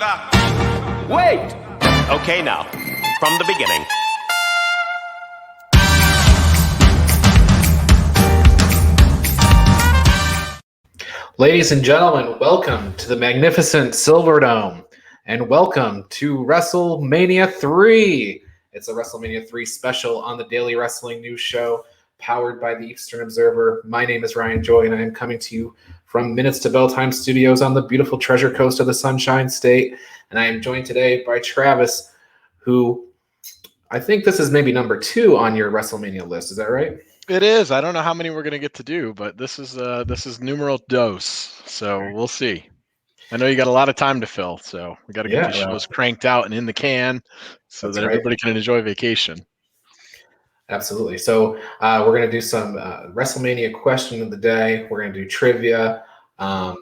Wait! Okay, now, from the beginning. Ladies and gentlemen, welcome to the magnificent Silverdome, and welcome to WrestleMania 3. It's a WrestleMania 3 special on the Daily Wrestling News Show, powered by the Eastern Observer. My name is Ryan Joy, and I am coming to you from Minutes to Bell Time Studios on the beautiful Treasure Coast of the Sunshine State. And I am joined today by Travis, who I think this is maybe number 2 on your WrestleMania list. Is that right? It is. I don't know how many we're going to get to do, but this is numeral dos. So we'll see. I know you got a lot of time to fill, so we got to get these shows cranked out and in the can so that everybody can enjoy vacation. Absolutely. So we're going to do some WrestleMania question of the day. We're going to do trivia. You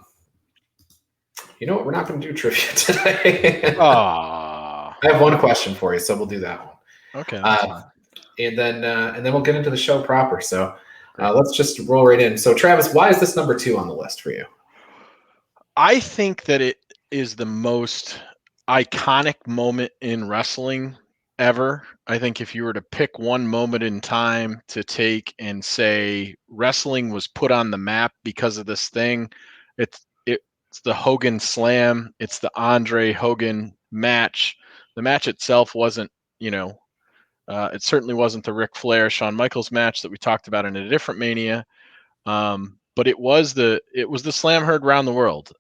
know what? We're not going to do trivia today. I have one question for you, so we'll do that one. Okay. And then we'll get into the show proper. So let's just roll right in. So Travis, why is this number 2 on the list for you? I think that it is the most iconic moment in wrestling ever. I think if you were to pick one moment in time to take and say wrestling was put on the map because of this thing, it's the Hogan Slam. It's the Andre Hogan match. The match itself wasn't, it certainly wasn't the Ric Flair Shawn Michaels match that we talked about in a different Mania. But it was the slam heard around the world.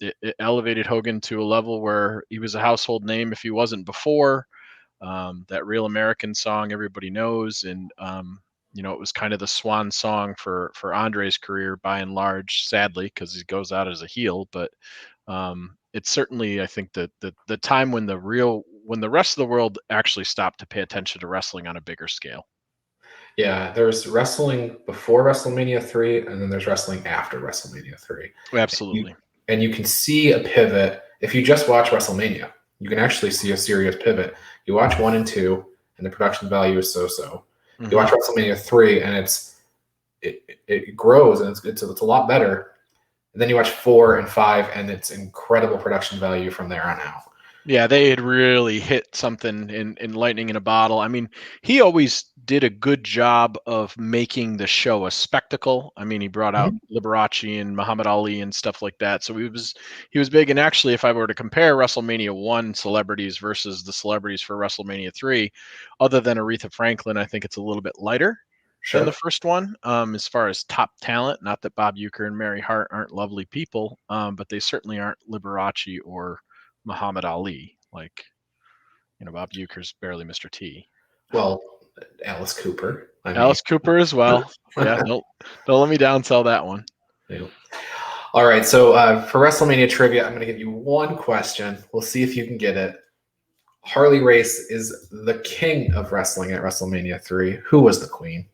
It elevated Hogan to a level where he was a household name if he wasn't before. That Real American song everybody knows, and it was kind of the swan song for Andre's career by and large, sadly, because he goes out as a heel. But it's certainly, I think, that the time when the rest of the world actually stopped to pay attention to wrestling on a bigger scale. Yeah, there's wrestling before WrestleMania 3, and then there's wrestling after WrestleMania 3. Absolutely. And you can see a pivot. If you just watch WrestleMania, you can actually see a serious pivot. You watch 1 and 2, and the production value is so-so. Mm-hmm. You watch WrestleMania 3, and it grows, and it's a lot better. And then you watch 4 and 5, and it's incredible production value from there on out. Yeah, they had really hit something in lightning in a bottle. I mean, he always did a good job of making the show a spectacle. I mean, he brought out Liberace and Muhammad Ali and stuff like that. So he was big. And actually, if I were to compare WrestleMania 1 celebrities versus the celebrities for WrestleMania 3, other than Aretha Franklin, I think it's a little bit lighter than the first one as far as top talent. Not that Bob Uecker and Mary Hart aren't lovely people, but they certainly aren't Liberace or Muhammad Ali. Like, Bob Uecker's barely Mr. T. Well, Alice Cooper. Alice Cooper as well. Yeah, don't let me downsell that one. Yeah. All right, so for WrestleMania trivia, I'm going to give you one question. We'll see if you can get it. Harley Race is the king of wrestling at WrestleMania 3. Who was the queen?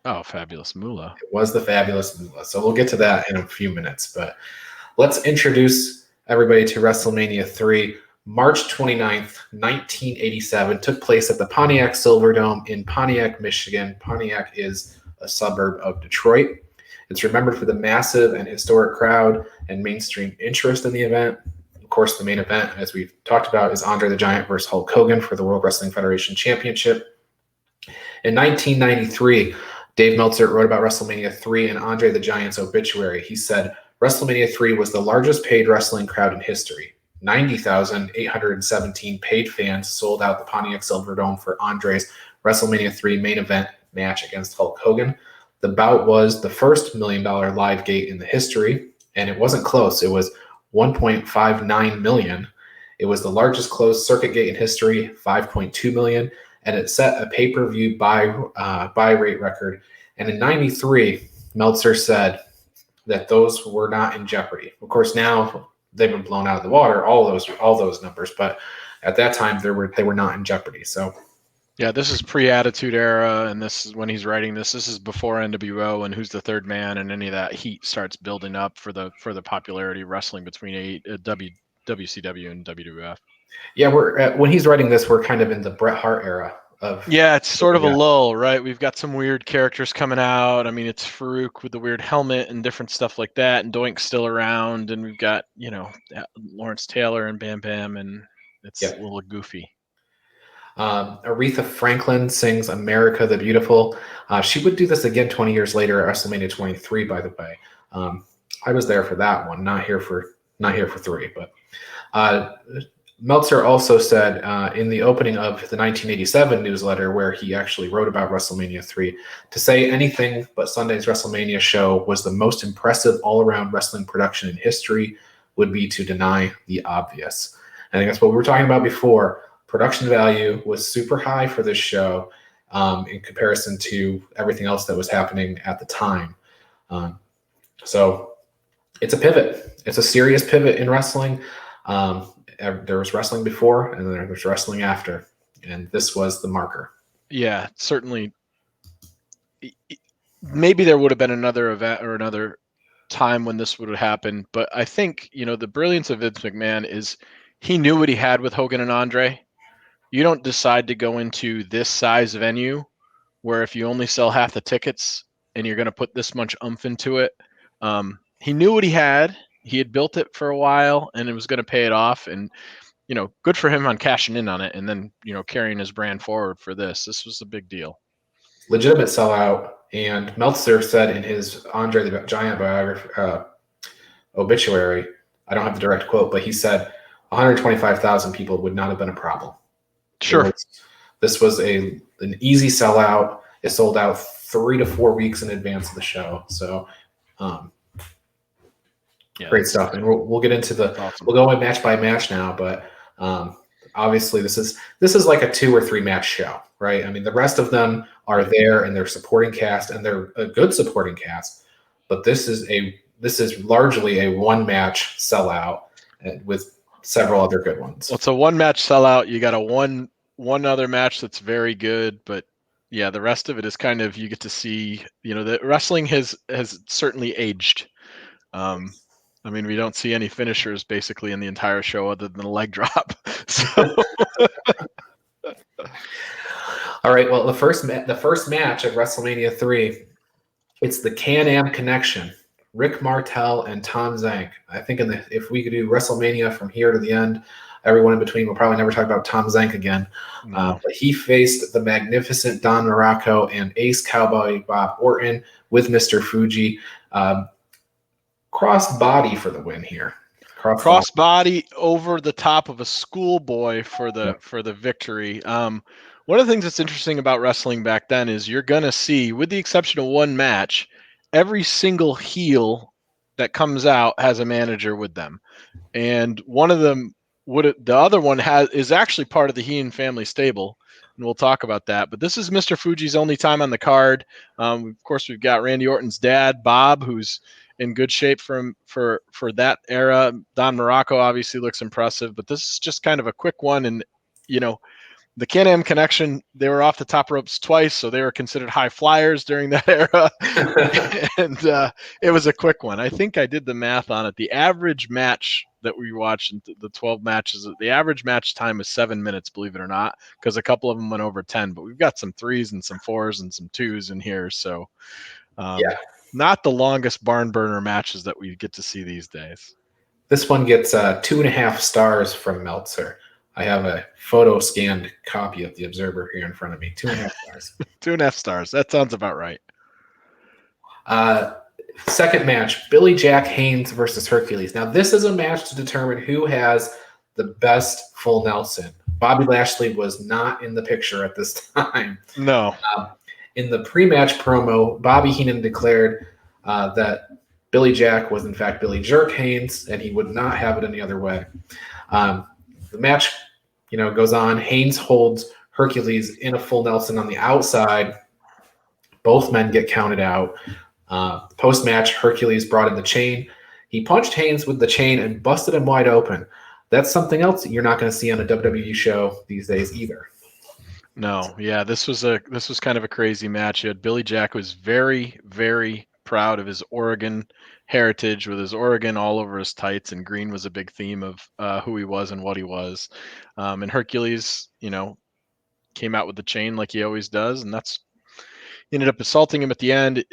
Oh, Fabulous Moolah. It was the Fabulous Moolah. So we'll get to that in a few minutes. But let's introduce everybody to WrestleMania 3. March 29th, 1987, took place at the Pontiac Silverdome in Pontiac, Michigan. Pontiac is a suburb of Detroit. It's remembered for the massive and historic crowd and mainstream interest in the event. Of course, the main event, as we've talked about, is Andre the Giant versus Hulk Hogan for the World Wrestling Federation Championship. In 1993, Dave Meltzer wrote about WrestleMania 3 and Andre the Giant's obituary. He said, WrestleMania 3 was the largest paid wrestling crowd in history. 90,817 paid fans sold out the Pontiac Silverdome for Andre's WrestleMania 3 main event match against Hulk Hogan. The bout was the first $1 million live gate in the history, and it wasn't close. It was $1.59 million. It was the largest closed circuit gate in history, $5.2 million, and it set a pay-per-view buy rate record. And in 93, Meltzer said that those were not in jeopardy. Of course, now they've been blown out of the water, all those numbers, but at that time they were not in jeopardy. So yeah, this is pre-Attitude Era, and this is when he's writing this. This is before NWO and Who's the Third Man, and any of that heat starts building up for the popularity of wrestling between WCW and WWF. Yeah, when he's writing this, we're kind of in the Bret Hart era Yeah, it's sort of a Yeah. lull, right? We've got some weird characters coming out. I mean, it's Farouk with the weird helmet and different stuff like that, and Doink's still around, and we've got, Lawrence Taylor and Bam Bam, and it's a Yep. little goofy. Aretha Franklin sings "America the Beautiful." She would do this again 20 years later at WrestleMania 23. By the way, I was there for that one, not here for 3. But Meltzer also said in the opening of the 1987 newsletter, where he actually wrote about WrestleMania 3, to say anything but Sunday's WrestleMania show was the most impressive all-around wrestling production in history would be to deny the obvious. I think that's what we were talking about before. Production value was super high for this show in comparison to everything else that was happening at the time. So it's a pivot. It's a serious pivot in wrestling. There was wrestling before, and then there was wrestling after, and this was the marker. Yeah, certainly. Maybe there would have been another event or another time when this would have happened, but I think the brilliance of Vince McMahon is he knew what he had with Hogan and Andre. You don't decide to go into this size venue where if you only sell half the tickets and you're going to put this much oomph into it. He knew what he had. He had built it for a while, and it was going to pay it off. And good for him on cashing in on it, and then carrying his brand forward for this. This was a big deal. Legitimate sellout. And Meltzer said in his Andre the Giant biography, obituary, I don't have the direct quote, but he said 125,000 people would not have been a problem. Sure. This was an easy sellout. It sold out 3 to 4 weeks in advance of the show. So great stuff. And we'll get into awesome. We'll go in match by match now, but obviously this is like a 2 or 3 match show, right? I mean, the rest of them are there and they're supporting cast, and they're a good supporting cast, but this is largely a 1 match sellout with several other good ones. Well, it's a 1 match sellout. You got a one other match that's very good, but yeah, the rest of it is kind of, you get to see, the wrestling has certainly aged. I mean, we don't see any finishers basically in the entire show other than a leg drop. So. All right. Well, the first match of WrestleMania 3, it's the Can-Am Connection. Rick Martel and Tom Zank. I think if we could do WrestleMania from here to the end, everyone in between, we'll probably never talk about Tom Zank again. No. But he faced the magnificent Don Morocco and Ace Cowboy Bob Orton with Mr. Fuji. Cross body for the win here. Cross body over the top of a schoolboy for the victory. One of the things that's interesting about wrestling back then is you're gonna see, with the exception of 1 match, every single heel that comes out has a manager with them, and one of them the other one is actually part of the Heenan family stable, and we'll talk about that. But this is Mr. Fuji's only time on the card. Of course, we've got Randy Orton's dad, Bob, who's in good shape for that era. Don Morocco obviously looks impressive, but this is just kind of a quick one. And the Can-Am Connection, they were off the top ropes twice, so they were considered high flyers during that era. And it was a quick one. I think I did the math on it. The average match that we watched, the 12 matches, the average match time was 7 minutes, believe it or not, because a couple of them went over 10. But we've got some 3s and some 4s and some 2s in here. So not the longest barn burner matches that we get to see these days. This one gets 2.5 stars from Meltzer. I have a photo scanned copy of the Observer here in front of me. 2.5 stars. 2.5 stars. That sounds about right. Second match, Billy Jack Haynes versus Hercules. Now, this is a match to determine who has the best full Nelson. Bobby Lashley was not in the picture at this time. No. In the pre-match promo, Bobby Heenan declared that Billy Jack was in fact Billy Jerk Haynes, and he would not have it any other way. The match, goes on. Haynes holds Hercules in a full Nelson on the outside. Both men get counted out. Post-match, Hercules brought in the chain. He punched Haynes with the chain and busted him wide open. That's something else that you're not going to see on a WWE show these days either. No, yeah, this was kind of a crazy match. You had Billy Jack, who was very, very proud of his Oregon heritage, with his Oregon all over his tights, and green was a big theme of who he was and what he was. And Hercules, came out with the chain like he always does, and that's ended up assaulting him at the end.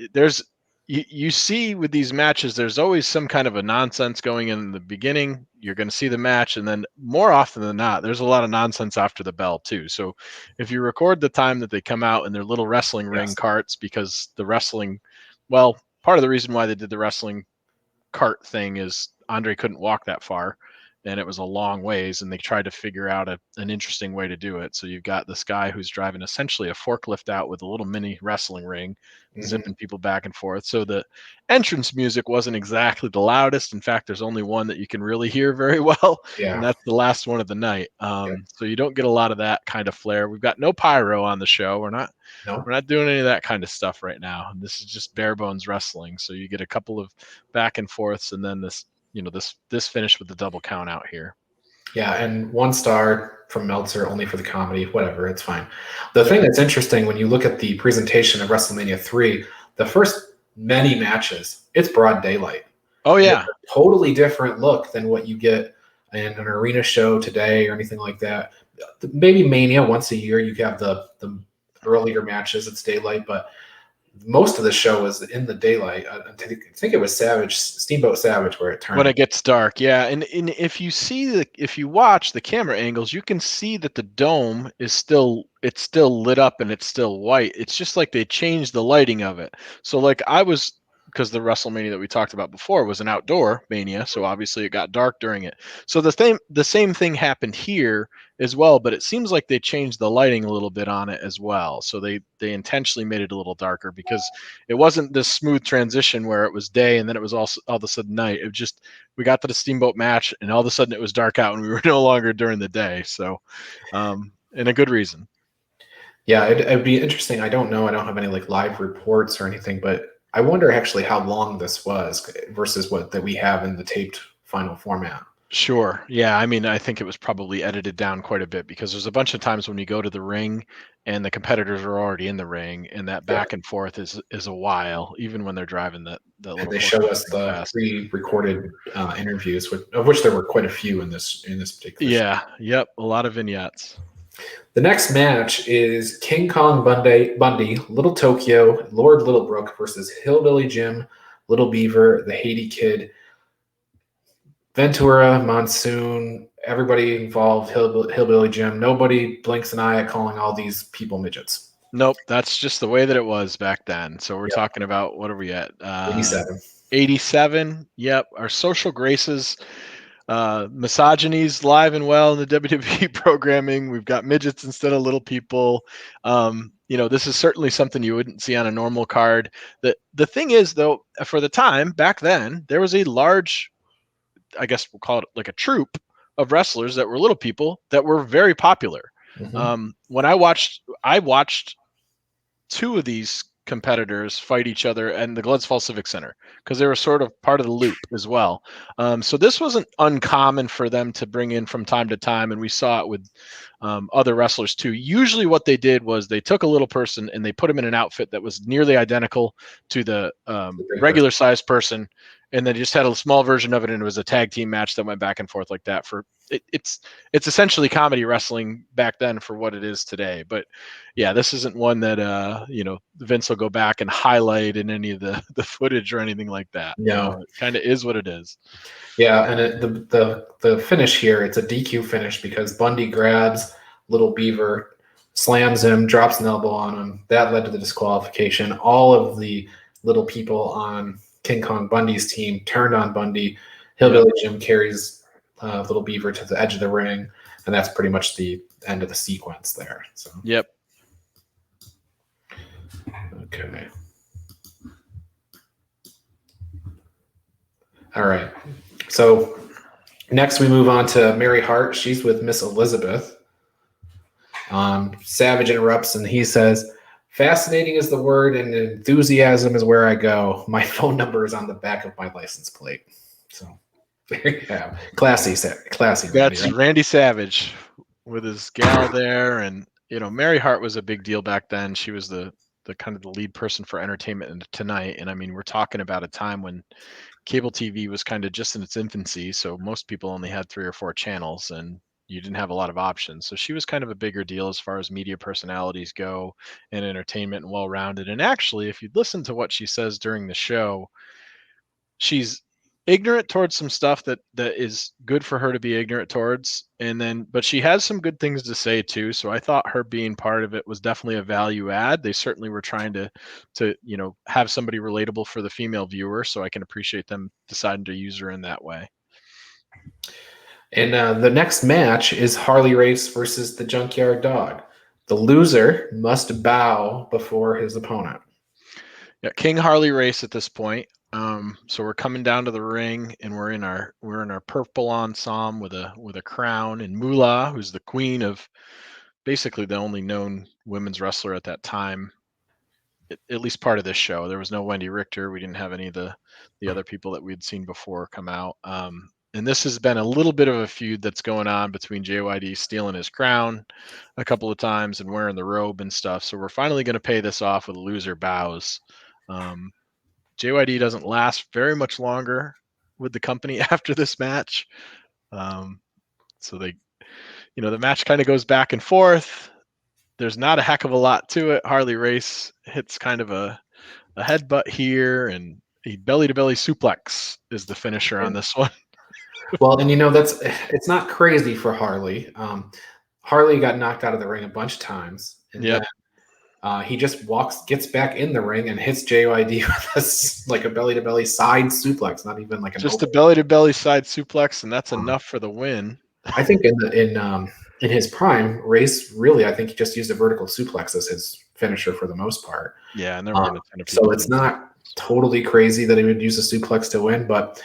You see with these matches, there's always some kind of a nonsense going in the beginning. You're going to see the match, and then more often than not, there's a lot of nonsense after the bell too. So if you record the time that they come out in their little wrestling ring carts, because the wrestling, well, part of the reason why they did the wrestling cart thing is Andre couldn't walk that far, and it was a long ways, and they tried to figure out an interesting way to do it. So you've got this guy who's driving essentially a forklift out with a little mini wrestling ring, zipping people back and forth. So the entrance music wasn't exactly the loudest. In fact, there's only one that you can really hear very well, and that's the last one of the night. So you don't get a lot of that kind of flair. We've got no pyro on the show. We're not doing any of that kind of stuff right now. This is just bare bones wrestling. So you get a couple of back and forths, and then this finish with the double count out here. Yeah, and 1 star from Meltzer, only for the comedy. Whatever, it's fine. The thing that's interesting when you look at the presentation of WrestleMania 3, the first many matches, it's broad daylight. Oh yeah, totally different look than what you get in an arena show today or anything like that. Maybe Mania once a year you have the earlier matches, it's daylight, but most of the show is in the daylight. I think it was Steamboat Savage, where it turned when it gets dark. Yeah, and if you watch the camera angles, you can see that the dome is still lit up and it's still white. It's just like they changed the lighting of it. So like because the WrestleMania that we talked about before was an outdoor Mania, so obviously it got dark during it. So the same thing happened here as well, but it seems like they changed the lighting a little bit on it as well. So they intentionally made it a little darker, because it wasn't this smooth transition where it was day and then it was all of a sudden night. It just, we got to the Steamboat match and all of a sudden it was dark out and we were no longer during the day. So, and a good reason. Yeah, it'd be interesting. I don't know. I don't have any like live reports or anything, but I wonder actually how long this was versus what that we have in the taped final format. Sure. Yeah. I mean, I think it was probably edited down quite a bit, because there's a bunch of times when you go to the ring and the competitors are already in the ring, and that back and forth is a while, even when they're driving that little. And they show us the pre-recorded interviews, of which there were quite a few in this particular. Yeah. Show. Yep. A lot of vignettes. The next match is King Kong Bundy, Little Tokyo, Lord Littlebrook versus Hillbilly Jim, Little Beaver, the Haiti Kid, Ventura, Monsoon, everybody involved, Hillbilly Jim. Nobody blinks an eye at calling all these people midgets. Nope, that's just the way that it was back then. So we're talking about, what are we at? 87. 87. Yep. Our social graces. Misogyny's live and well in the WWE programming. We've got midgets instead of little people. This is certainly something you wouldn't see on a normal card. The thing is, though, for the time back then, there was a large, I guess we'll call it like a troupe of wrestlers that were little people that were very popular. Mm-hmm. When I watched 2 of these competitors fight each other in the Glens Falls Civic Center, because they were sort of part of the loop as well. So this wasn't uncommon for them to bring in from time to time, and we saw it with other wrestlers too. Usually what they did was they took a little person and they put him in an outfit that was nearly identical to the regular sized person, and then just had a small version of it, and it was a tag team match that went back and forth like that. It's essentially comedy wrestling back then for what it is today. But yeah, this isn't one that Vince will go back and highlight in any of the footage or anything like that. No, it kind of is what it is. Yeah, and the finish here, it's a DQ finish because Bundy grabs Little Beaver, slams him, drops an elbow on him. That led to the disqualification. All of the little people on King Kong Bundy's team turned on Bundy. Hillbilly Jim carries Little Beaver to the edge of the ring, and that's pretty much the end of the sequence there. So yep. Okay. All right. So next we move on to Mary Hart. She's with Miss Elizabeth. Savage interrupts and he says, "Fascinating is the word and enthusiasm is where I go. My phone number is on the back of my license plate." So there you have classy. That's Randy Savage with his gal there. And, Mary Hart was a big deal back then. She was the kind of the lead person for Entertainment Tonight. And I mean, we're talking about a time when cable TV was kind of just in its infancy. So most people only had 3 or 4 channels, and you didn't have a lot of options. So she was kind of a bigger deal as far as media personalities go and entertainment and well-rounded. And actually, if you listen to what she says during the show, she's ignorant towards some stuff that is good for her to be ignorant towards, and then but she has some good things to say too. So I thought her being part of it was definitely a value add. They certainly were trying to have somebody relatable for the female viewer, so I can appreciate them deciding to use her in that way. And the next match is Harley Race versus the Junkyard Dog. The loser must bow before his opponent. Yeah, King Harley Race at this point. So we're coming down to the ring, and we're in our purple ensemble with a crown, and Moolah, who's the queen of basically the only known women's wrestler at that time, at least part of this show. There was no Wendy Richter. We didn't have any of the other people that we'd seen before come out. And this has been a little bit of a feud that's going on between JYD stealing his crown a couple of times and wearing the robe and stuff. So we're finally going to pay this off with a loser bows. JYD doesn't last very much longer with the company after this match. So they, the match kind of goes back and forth. There's not a heck of a lot to it. Harley Race hits kind of a headbutt here, and a belly-to-belly suplex is the finisher on this one. Well, and it's not crazy for Harley. Harley got knocked out of the ring a bunch of times, and then he just gets back in the ring and hits JYD with a belly-to-belly side suplex, not even like a belly-to-belly side suplex, and that's enough for the win. I think in his prime, Race really, I think he just used a vertical suplex as his finisher for the most part. Yeah, and there weren't a ton of people. So it's not totally crazy that he would use a suplex to win, but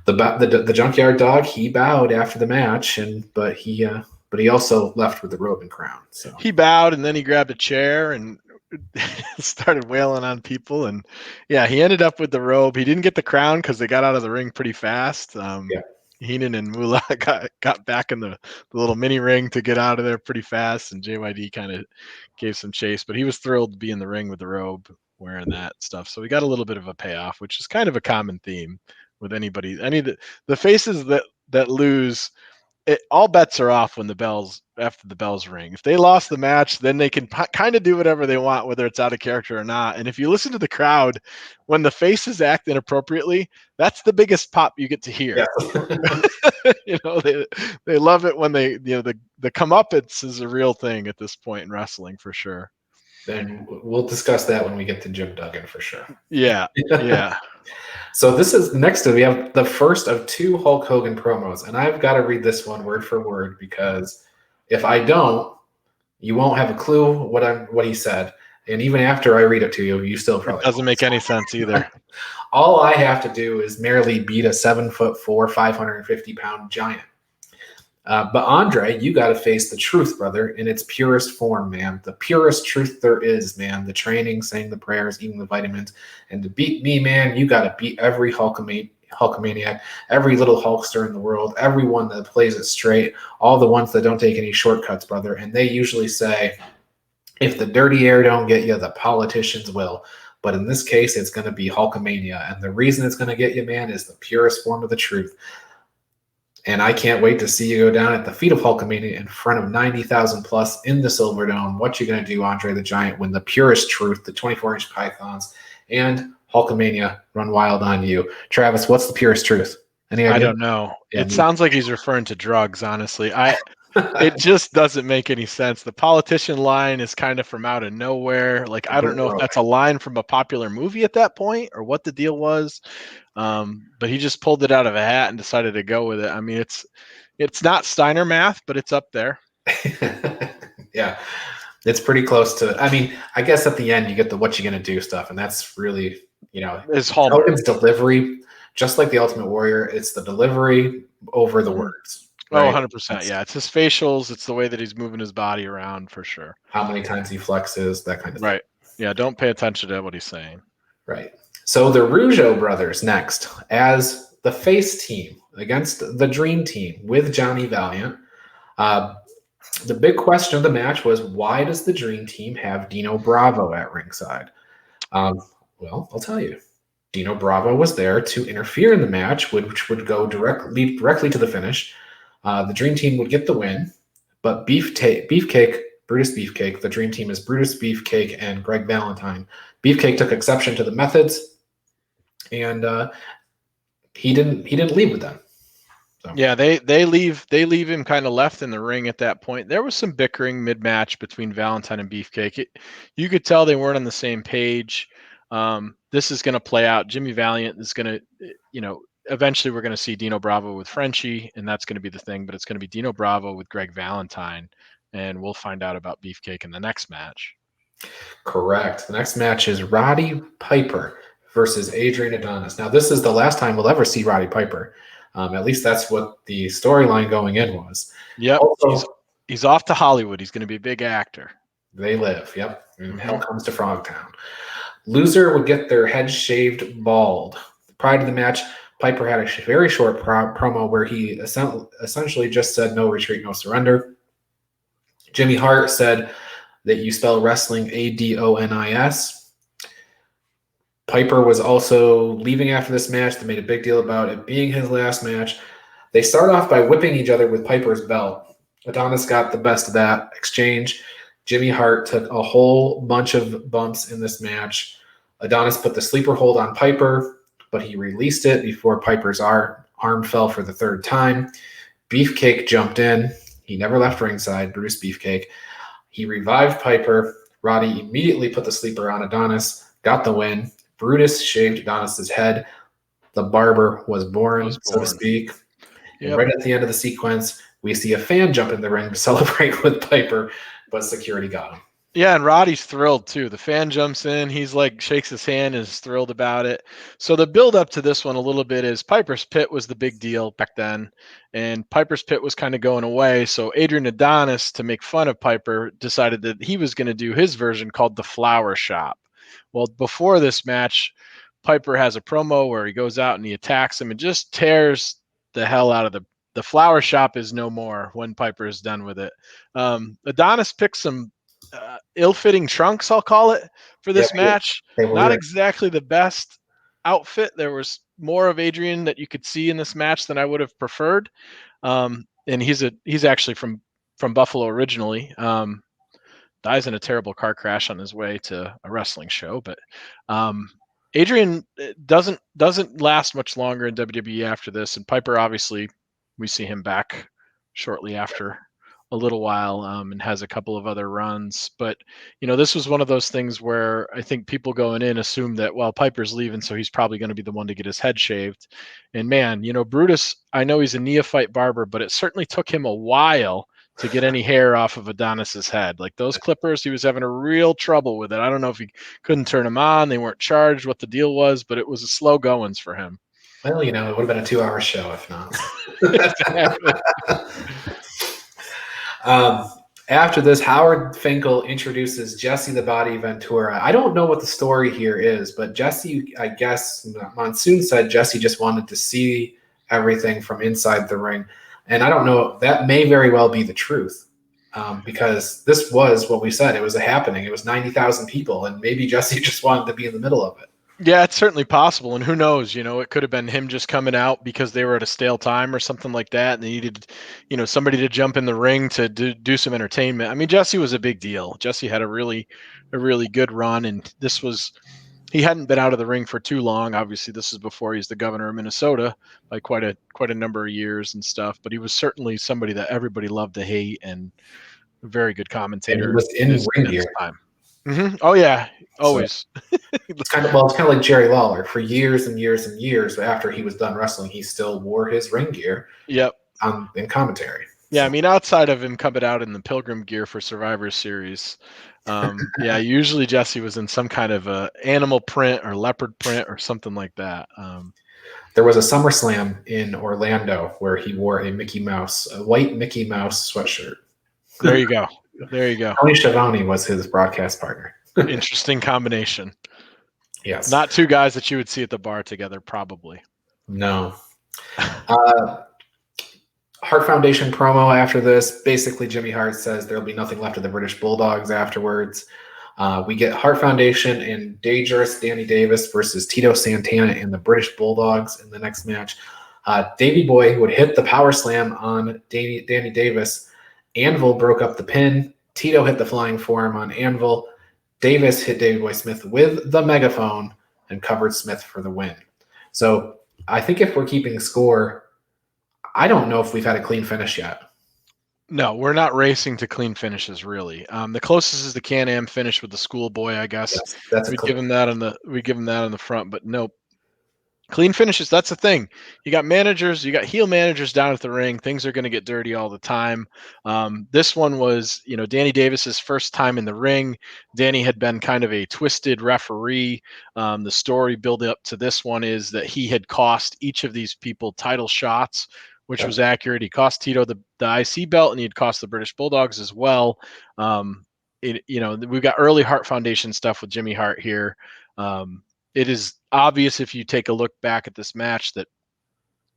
the Junkyard Dog, he bowed after the match, but he also left with the robe and crown. So he bowed, and then he grabbed a chair and started wailing on people. And yeah, he ended up with the robe. He didn't get the crown because they got out of the ring pretty fast. Heenan and Moolah got back in the little mini ring to get out of there pretty fast, and JYD kind of gave some chase, but he was thrilled to be in the ring with the robe, wearing that stuff. So we got a little bit of a payoff, which is kind of a common theme with any of the faces that lose. All bets are off after the bells ring. If they lost the match, then they can kind of do whatever they want, whether it's out of character or not. And if you listen to the crowd, when the faces act inappropriately, that's the biggest pop you get to hear. Yeah. They love it when the comeuppance is a real thing at this point in wrestling for sure. Then we'll discuss that when we get to Jim Duggan for sure. Yeah. Yeah. So this is next we have the first of 2 Hulk Hogan promos, and I've got to read this one word for word because if I don't, you won't have a clue what he said, and even after I read it to you, you still probably doesn't make any sense either. All I have to do is merely beat a 7'4", 550-pound giant. But Andre, you got to face the truth, brother, in its purest form, man. The purest truth there is, man. The training, saying the prayers, eating the vitamins. And to beat me, man, you got to beat every Hulkamaniac, every little Hulkster in the world, everyone that plays it straight, all the ones that don't take any shortcuts, brother. And they usually say, if the dirty air don't get you, the politicians will. But in this case, it's going to be Hulkamania. And the reason it's going to get you, man, is the purest form of the truth. And I can't wait to see you go down at the feet of Hulkamania in front of 90,000 plus in the Silverdome. What you going to do, Andre the Giant, when the purest truth, the 24-inch pythons, and Hulkamania run wild on you? Travis, what's the purest truth? Any idea? I don't know. It sounds like he's referring to drugs, honestly. It just doesn't make any sense. The politician line is kind of from out of nowhere. Like, I don't know if that's a line from a popular movie at that point or what the deal was. But he just pulled it out of a hat and decided to go with it. I mean, it's not Steiner math, but it's up there. Yeah, it's pretty close to. I mean, I guess at the end you get the "what you gonna do" stuff, and that's really his hallmark. Hogan's delivery, just like the Ultimate Warrior. It's the delivery over the words. Right? 100%. Yeah, it's his facials. It's the way that he's moving his body around for sure. How many times he flexes, that kind of thing. Right. Yeah, don't pay attention to what he's saying. Right. So the Rougeau brothers next as the face team against the Dream Team with Johnny Valiant. The big question of the match was, why does the Dream Team have Dino Bravo at ringside? Well, I'll tell you. Dino Bravo was there to interfere in the match, which would go directly to the finish. The Dream Team would get the win, but Beefcake, Brutus Beefcake, the Dream Team is Brutus Beefcake and Greg Valentine. Beefcake took exception to the methods, and he didn't leave with them. So. Yeah, they leave him kind of left in the ring at that point. There was some bickering mid-match between Valentine and Beefcake. You could tell they weren't on the same page. This is going to play out. Jimmy Valiant is going to, eventually we're going to see Dino Bravo with Frenchie, and that's going to be the thing. But it's going to be Dino Bravo with Greg Valentine, and we'll find out about Beefcake in the next match. Correct. The next match is Roddy Piper versus Adrian Adonis. Now, this is the last time we'll ever see Roddy Piper. At least that's what the storyline going in was. Yep. Also, he's off to Hollywood. He's going to be a big actor. They live. Yep. And hell comes to Frogtown. Loser would get their head shaved bald. Prior to the match, Piper had a very short promo where he essentially just said, "No retreat, no surrender." Jimmy Hart said that you spell wrestling Adonis. Piper was also leaving after this match. They made a big deal about it being his last match. They start off by whipping each other with Piper's belt. Adonis got the best of that exchange. Jimmy Hart took a whole bunch of bumps in this match. Adonis put the sleeper hold on Piper, but he released it before Piper's arm fell for the third time. Beefcake jumped in. He never left ringside, Brutus Beefcake. He revived Piper. Roddy immediately put the sleeper on Adonis, got the win. Brutus shaved Adonis's head. The barber was born, so to speak. Yep. And right at the end of the sequence, we see a fan jump in the ring to celebrate with Piper, but security got him. Yeah, and Roddy's thrilled too. The fan jumps in. He's like, shakes his hand, is thrilled about it. So the build up to this one a little bit is Piper's Pit was the big deal back then, and Piper's Pit was kind of going away. So Adrian Adonis, to make fun of Piper, decided that he was going to do his version called the Flower Shop. Well, before this match, Piper has a promo where he goes out and he attacks him and just tears the hell out of the Flower Shop is no more when Piper is done with it. Adonis picked some ill-fitting trunks, I'll call it, for this match. Not exactly the best outfit. There was more of Adrian that you could see in this match than I would have preferred. And he's actually from Buffalo originally. Dies in a terrible car crash on his way to a wrestling show, but Adrian doesn't last much longer in WWE after this, and Piper, obviously we see him back shortly after a little while, and has a couple of other runs. But this was one of those things where I think people going in assume that, well, Piper's leaving, so he's probably going to be the one to get his head shaved. And man, Brutus, I know he's a neophyte barber, but it certainly took him a while to get any hair off of Adonis's head. Like those clippers, he was having a real trouble with it. I don't know if he couldn't turn them on, they weren't charged, what the deal was, but it was a slow goings for him. Well, it would have been a 2-hour show if not. After this, Howard Finkel introduces Jesse the Body Ventura. I don't know what the story here is, but Jesse, I guess Monsoon said Jesse just wanted to see everything from inside the ring. And I don't know, that may very well be the truth, because this was what we said. It was a happening. It was 90,000 people, and maybe Jesse just wanted to be in the middle of it. Yeah, it's certainly possible. And who knows, it could have been him just coming out because they were at a stale time or something like that. And they needed, somebody to jump in the ring to do some entertainment. I mean, Jesse was a big deal. Jesse had a really good run. And he hadn't been out of the ring for too long. Obviously, this is before he's the governor of Minnesota by quite a number of years and stuff. But he was certainly somebody that everybody loved to hate, and a very good commentator. And he was in ring gear. Mm-hmm. Oh yeah, always. So, it's kind of like Jerry Lawler. For years and years and years after he was done wrestling, he still wore his ring gear. Yep. In commentary. Yeah, I mean, outside of him coming out in the Pilgrim gear for Survivor Series, usually Jesse was in some kind of a animal print or leopard print or something like that. There was a SummerSlam in Orlando where he wore a white Mickey Mouse sweatshirt. There you go. Tony Schiavone was his broadcast partner. Interesting combination. Yes. Not two guys that you would see at the bar together, probably. No. Hart Foundation promo after this. Basically, Jimmy Hart says there'll be nothing left of the British Bulldogs afterwards. We get Hart Foundation and Dangerous Danny Davis versus Tito Santana and the British Bulldogs in the next match. Davey Boy would hit the power slam on Danny Davis. Anvil broke up the pin. Tito hit the flying forearm on Anvil. Davis hit Davey Boy Smith with the megaphone and covered Smith for the win. So I think if we're keeping score, I don't know if we've had a clean finish yet. No, we're not racing to clean finishes, really. The closest is the Can-Am finish with the schoolboy, I guess. Yes, that's we give him that on the front, but nope. Clean finishes, that's the thing. You got managers, you got heel managers down at the ring. Things are going to get dirty all the time. This one was, Danny Davis's first time in the ring. Danny had been kind of a twisted referee. The story build up to this one is that he had cost each of these people title shots, which was accurate. He cost Tito the IC belt, and he had cost the British Bulldogs as well. We've got early Hart Foundation stuff with Jimmy Hart here. It is obvious if you take a look back at this match that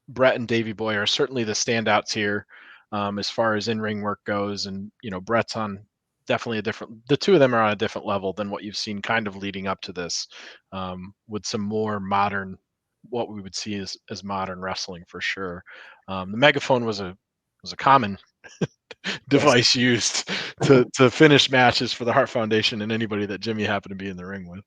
Brett and Davey Boy are certainly the standouts here as far as in-ring work goes. And, Brett's on definitely the two of them are on a different level than what you've seen kind of leading up to this with some more modern, what we would see as modern wrestling for sure. The megaphone was a common device used to finish matches for the Hart Foundation and anybody that Jimmy happened to be in the ring with.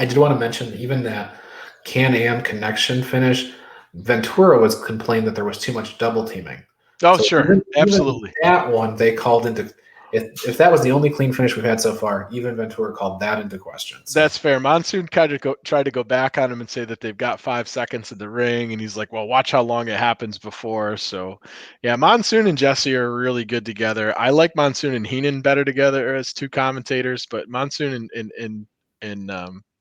I did want to mention even that Can-Am connection finish, Ventura was complaining that there was too much double teaming. Oh, so sure. Absolutely. That one they called into if that was the only clean finish we've had so far, even Ventura called that into question. So. That's fair. Monsoon tried to go back on him and say that they've got 5 seconds in the ring, and he's like, well, watch how long it happens before. So yeah, Monsoon and Jesse are really good together. I like Monsoon and Heenan better together as two commentators, but Monsoon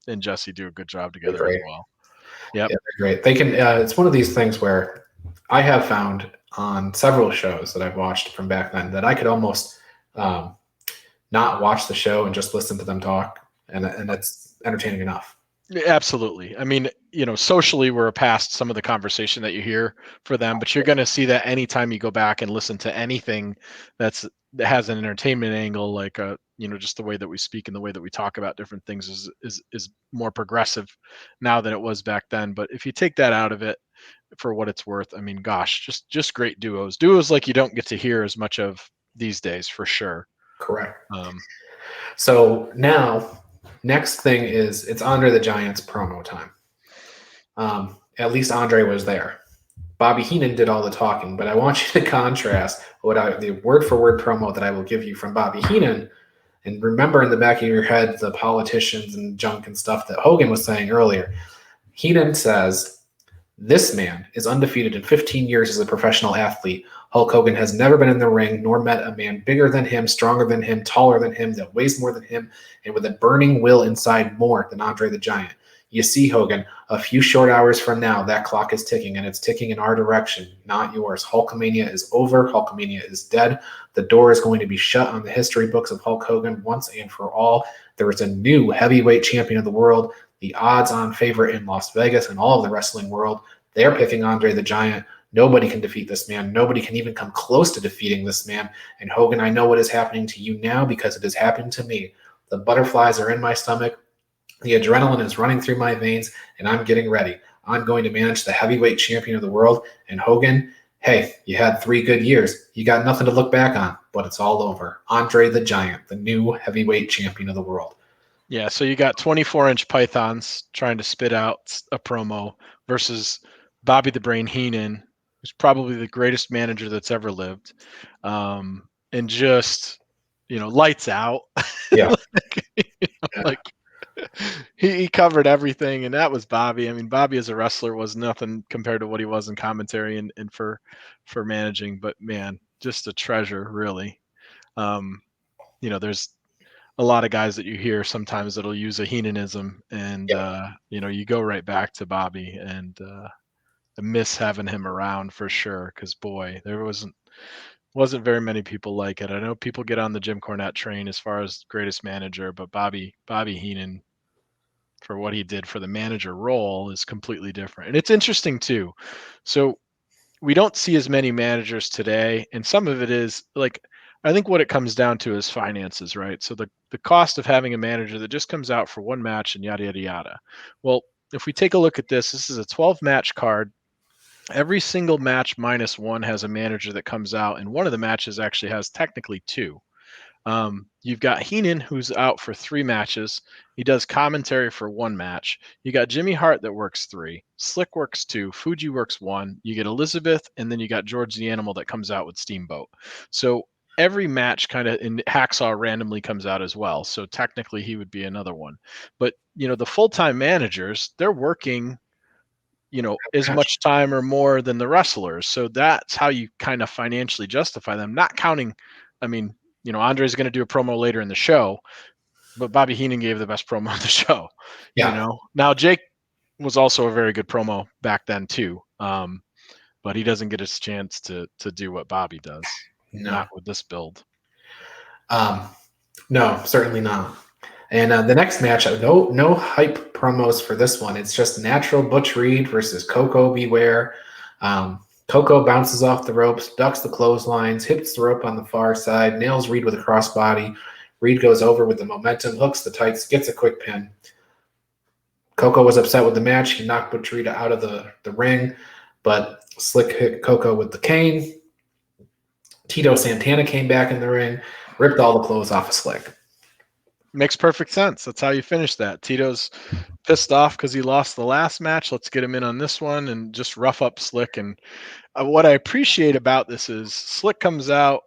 and Jesse do a good job together as well. Yep. Yeah, they're great. They can. It's one of these things where I have found on several shows that I've watched from back then that I could almost not watch the show and just listen to them talk, and it's entertaining enough. Absolutely. I mean, socially we're past some of the conversation that you hear for them, but you're going to see that anytime you go back and listen to anything that has an entertainment angle, like just the way that we speak and the way that we talk about different things is more progressive now than it was back then. But if you take that out of it for what it's worth, I mean, gosh, just great duos like you don't get to hear as much of these days for sure. Correct. So now next thing is it's Andre the Giant's promo time. At least Andre was there. Bobby Heenan did all the talking, but I want you to contrast the word for word promo that I will give you from Bobby Heenan. And remember in the back of your head the politicians and junk and stuff that Hogan was saying earlier. Heenan says, "This man is undefeated in 15 years as a professional athlete. Hulk Hogan has never been in the ring nor met a man bigger than him, stronger than him, taller than him, that weighs more than him, and with a burning will inside more than Andre the Giant. You see, Hogan, a few short hours from now, that clock is ticking, and it's ticking in our direction, not yours. Hulkamania is over. Hulkamania is dead. The door is going to be shut on the history books of Hulk Hogan once and for all. There is a new heavyweight champion of the world, the odds-on favorite in Las Vegas and all of the wrestling world. They're picking Andre the Giant. Nobody can defeat this man. Nobody can even come close to defeating this man. And Hogan, I know what is happening to you now because it is happening to me. The butterflies are in my stomach. The adrenaline is running through my veins, and I'm getting ready. I'm going to manage the heavyweight champion of the world. And Hogan, hey, you had 3 good years. You got nothing to look back on, but it's all over. Andre the Giant, the new heavyweight champion of the world." Yeah, so you got 24-inch pythons trying to spit out a promo versus Bobby the Brain Heenan, who's probably the greatest manager that's ever lived, and just lights out. Yeah. He covered everything, and that was Bobby. I mean, Bobby as a wrestler was nothing compared to what he was in commentary and for managing, but man, just a treasure, really. There's a lot of guys that you hear sometimes that'll use a Heenanism, and you go right back to Bobby, and I miss having him around for sure, because boy, there wasn't very many people like it. I know people get on the Jim Cornette train as far as greatest manager, but Bobby Heenan, for what he did for the manager role, is completely different. And it's interesting too. So we don't see as many managers today, and some of it is like, I think what it comes down to is finances, right? So the cost of having a manager that just comes out for one match and yada, yada, yada. Well, if we take a look at this is a 12-match card. Every single match minus one has a manager that comes out, and one of the matches actually has technically two. You've got Heenan, who's out for 3 matches. He does commentary for 1 match. You got Jimmy Hart that works 3. Slick works 2. Fuji works 1. You get Elizabeth, and then you got George the Animal that comes out with Steamboat. So every match kind of, in Hacksaw randomly comes out as well. So technically he would be another one. But, the full-time managers, they're working as much time or more than the wrestlers. So that's how you kind of financially justify them, not counting. I mean, Andre's going to do a promo later in the show, but Bobby Heenan gave the best promo of the show. Yeah. Now Jake was also a very good promo back then too. But he doesn't get his chance to do what Bobby does. No. Not with this build. No, certainly not. And the next match, no hype promos for this one. It's just natural Butch Reed versus Coco Beware. Coco bounces off the ropes, ducks the clotheslines, hits the rope on the far side, nails Reed with a crossbody. Reed goes over with the momentum, hooks the tights, gets a quick pin. Coco was upset with the match. He knocked Butch Reed out of the ring, but Slick hit Coco with the cane. Tito Santana came back in the ring, ripped all the clothes off of Slick. Makes perfect sense. That's how you finish that. Tito's pissed off because he lost the last match. Let's get him in on this one and just rough up Slick. And what I appreciate about this is Slick comes out.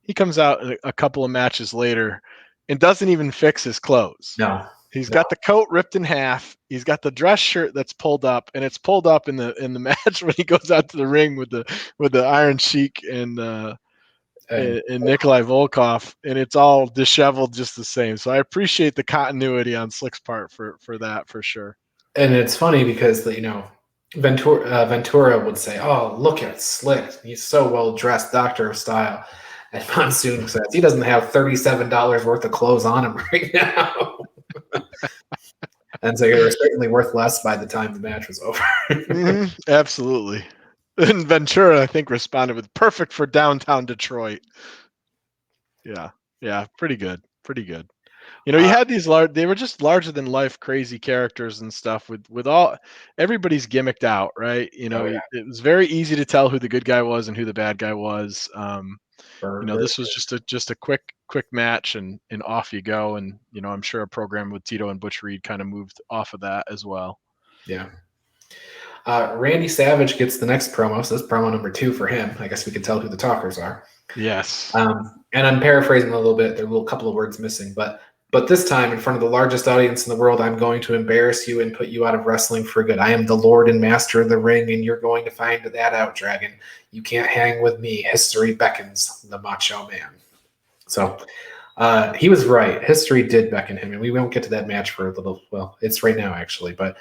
He comes out a couple of matches later and doesn't even fix his clothes. No. He's got the coat ripped in half. He's got the dress shirt that's pulled up, and it's pulled up in the match when he goes out to the ring with the Iron Sheik and Nikolai Volkov, and it's all disheveled just the same. So I appreciate the continuity on Slick's part for that for sure. And it's funny because Ventura would say, "Oh, look at Slick. He's so well dressed, Doctor of Style." And Monsoon says he doesn't have $37 worth of clothes on him right now. And so they were certainly worth less by the time the match was over. Absolutely. And Ventura, I think, responded with perfect for downtown Detroit. Yeah, pretty good. You had these they were just larger than life crazy characters and stuff with all everybody's gimmicked out, right? It was very easy to tell who the good guy was and who the bad guy was. This was just a quick match and off you go. And, I'm sure a program with Tito and Butch Reed kind of moved off of that as well. Yeah. Randy Savage gets the next promo. So this promo number 2 for him. I guess we can tell who the talkers are. Yes. And I'm paraphrasing a little bit. There are a couple of words missing, but this time in front of the largest audience in the world, I'm going to embarrass you and put you out of wrestling for good. I am the Lord and Master of the ring, and you're going to find that out, Dragon. You can't hang with me. History beckons the Macho Man. So he was right. History did beckon him, and we won't get to that match for a little. Well, it's right now, actually, but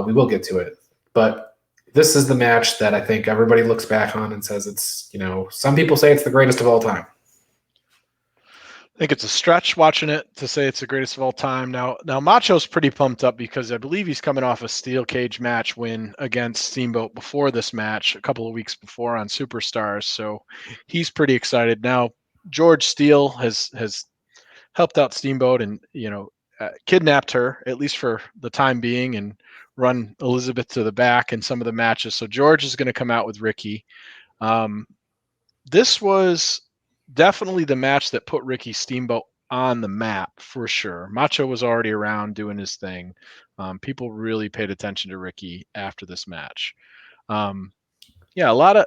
we will get to it. But this is the match that I think everybody looks back on and says it's, some people say it's the greatest of all time. I think it's a stretch watching it to say it's the greatest of all time. Now Macho's pretty pumped up because I believe he's coming off a steel cage match win against Steamboat before this match, a couple of weeks before on Superstars. So he's pretty excited. Now George Steele has helped out Steamboat and kidnapped her, at least for the time being, and run Elizabeth to the back in some of the matches. So George is going to come out with Ricky. This was definitely the match that put Ricky Steamboat on the map for sure. Macho was already around doing his thing. People really paid attention to Ricky after this match. A lot of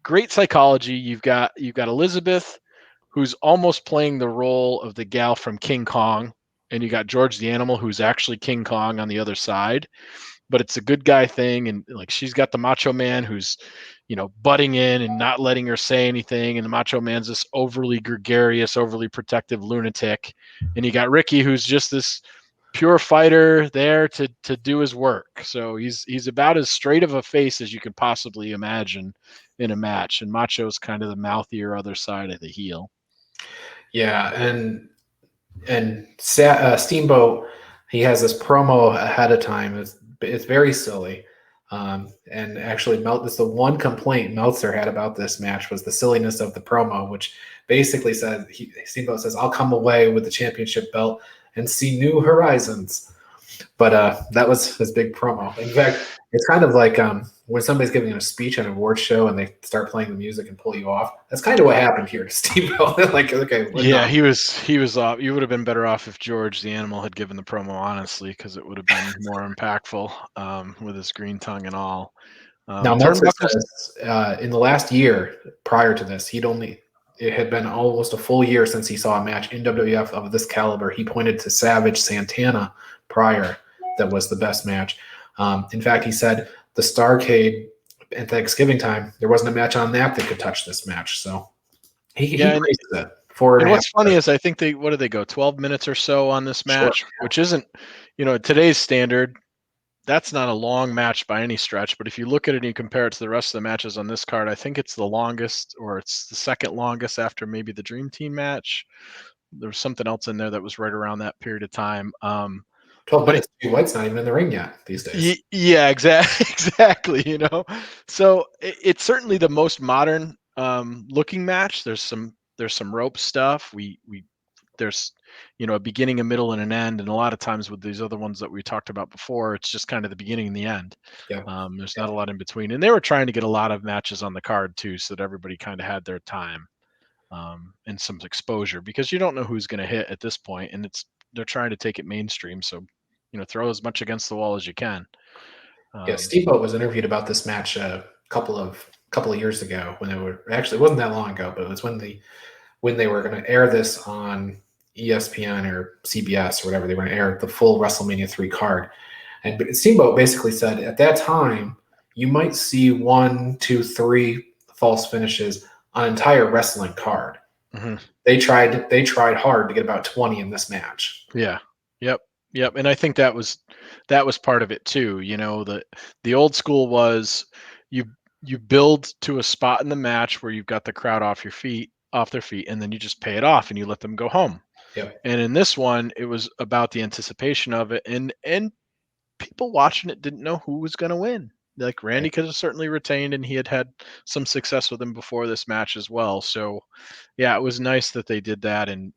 great psychology. You've got Elizabeth, who's almost playing the role of the gal from King Kong, and you got George the Animal, who's actually King Kong on the other side. But it's a good guy thing, and like she's got the Macho Man who's butting in and not letting her say anything, and the Macho Man's this overly gregarious, overly protective lunatic, and you got Ricky who's just this pure fighter there to do his work. So he's about as straight of a face as you could possibly imagine in a match, and Macho's kind of the mouthier other side of the heel. Yeah, and Steamboat, he has this promo ahead of time. It's very silly. And actually, this the one complaint Meltzer had about this match was the silliness of the promo, which basically said Steamboat says, "I'll come away with the championship belt and see new horizons." But that was his big promo. In fact, It's kind of like when somebody's giving a speech at an award show and they start playing the music and pull you off. That's kind of what happened here to Steamboat. Like, okay, Yeah, he was off. You would have been better off if George the animal had given the promo, honestly, because it would have been more impactful with his green tongue and all. Now, Meltzer Turnbuckles. says in the last year prior to this, it had been almost a full year since he saw a match in WWF of this caliber. He pointed to Savage Santana prior that was the best match. In fact, he said the Starrcade at Thanksgiving time, there wasn't a match on that could touch this match. So he praised it. And what's funny is I think what did they go 12 minutes or so on this match, which isn't, today's standard. That's not a long match by any stretch, but if you look at it and you compare it to the rest of the matches on this card, I think it's the longest, or it's the second longest after maybe the Dream Team match. There was something else in there that was right around that period of time. 12 minutes. White's not even in the ring yet these days. Yeah, exactly. So it's certainly the most modern looking match. There's some rope stuff. There's a beginning, a middle, and an end. And a lot of times with these other ones that we talked about before, it's just kind of the beginning and the end. Yeah. There's not a lot in between. And they were trying to get a lot of matches on the card too, so that everybody kind of had their time and some exposure, because you don't know who's going to hit at this point, and they're trying to take it mainstream. So throw as much against the wall as you can. Steamboat was interviewed about this match a couple of years ago when it wasn't that long ago, but it was when they were going to air this on ESPN or CBS or whatever. They were going to air the full WrestleMania 3 card. And Steamboat basically said at that time, you might see 1, 2, 3 false finishes on an entire wrestling card. Mm-hmm. They tried hard to get about 20 in this match. Yeah. Yep. And I think that was part of it too. The old school was you build to a spot in the match where you've got the crowd off their feet, and then you just pay it off and you let them go home. Yep. And in this one, it was about the anticipation of it, and people watching it didn't know who was going to win. Like Randy could have certainly retained, and he had some success with him before this match as well. So yeah, it was nice that they did that. And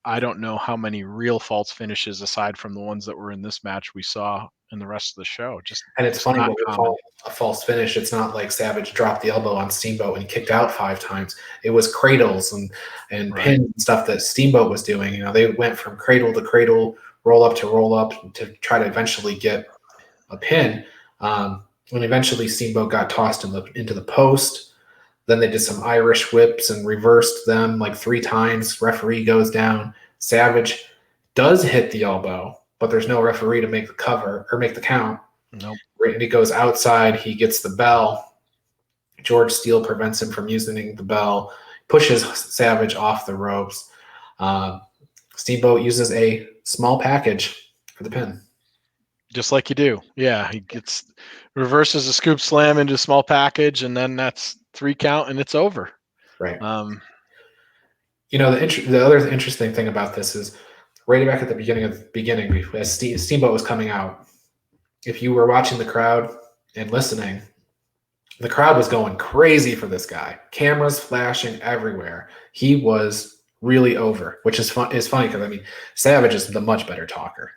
I don't know how many real false finishes aside from the ones that were in this match we saw in the rest of the show. And it's funny when we call a false finish. It's not like Savage dropped the elbow on Steamboat and kicked out 5 times. It was cradles and pins and stuff that Steamboat was doing. They went from cradle to cradle, roll up to try to eventually get a pin. When eventually Steamboat got tossed into the post. Then they did some Irish whips and reversed them like 3 times. Referee goes down. Savage does hit the elbow, but there's no referee to make the cover or make the count. Nope. Randy goes outside. He gets the bell. George Steele prevents him from using the bell, pushes Savage off the ropes. Steamboat uses a small package for the pin. Just like you do. Yeah, he reverses a scoop slam into a small package, and then that's 3 count, and it's over. Right. The other interesting thing about this is right back at the beginning, as Steamboat was coming out, if you were watching the crowd and listening, the crowd was going crazy for this guy. Cameras flashing everywhere. He was really over, which is funny because Savage is the much better talker.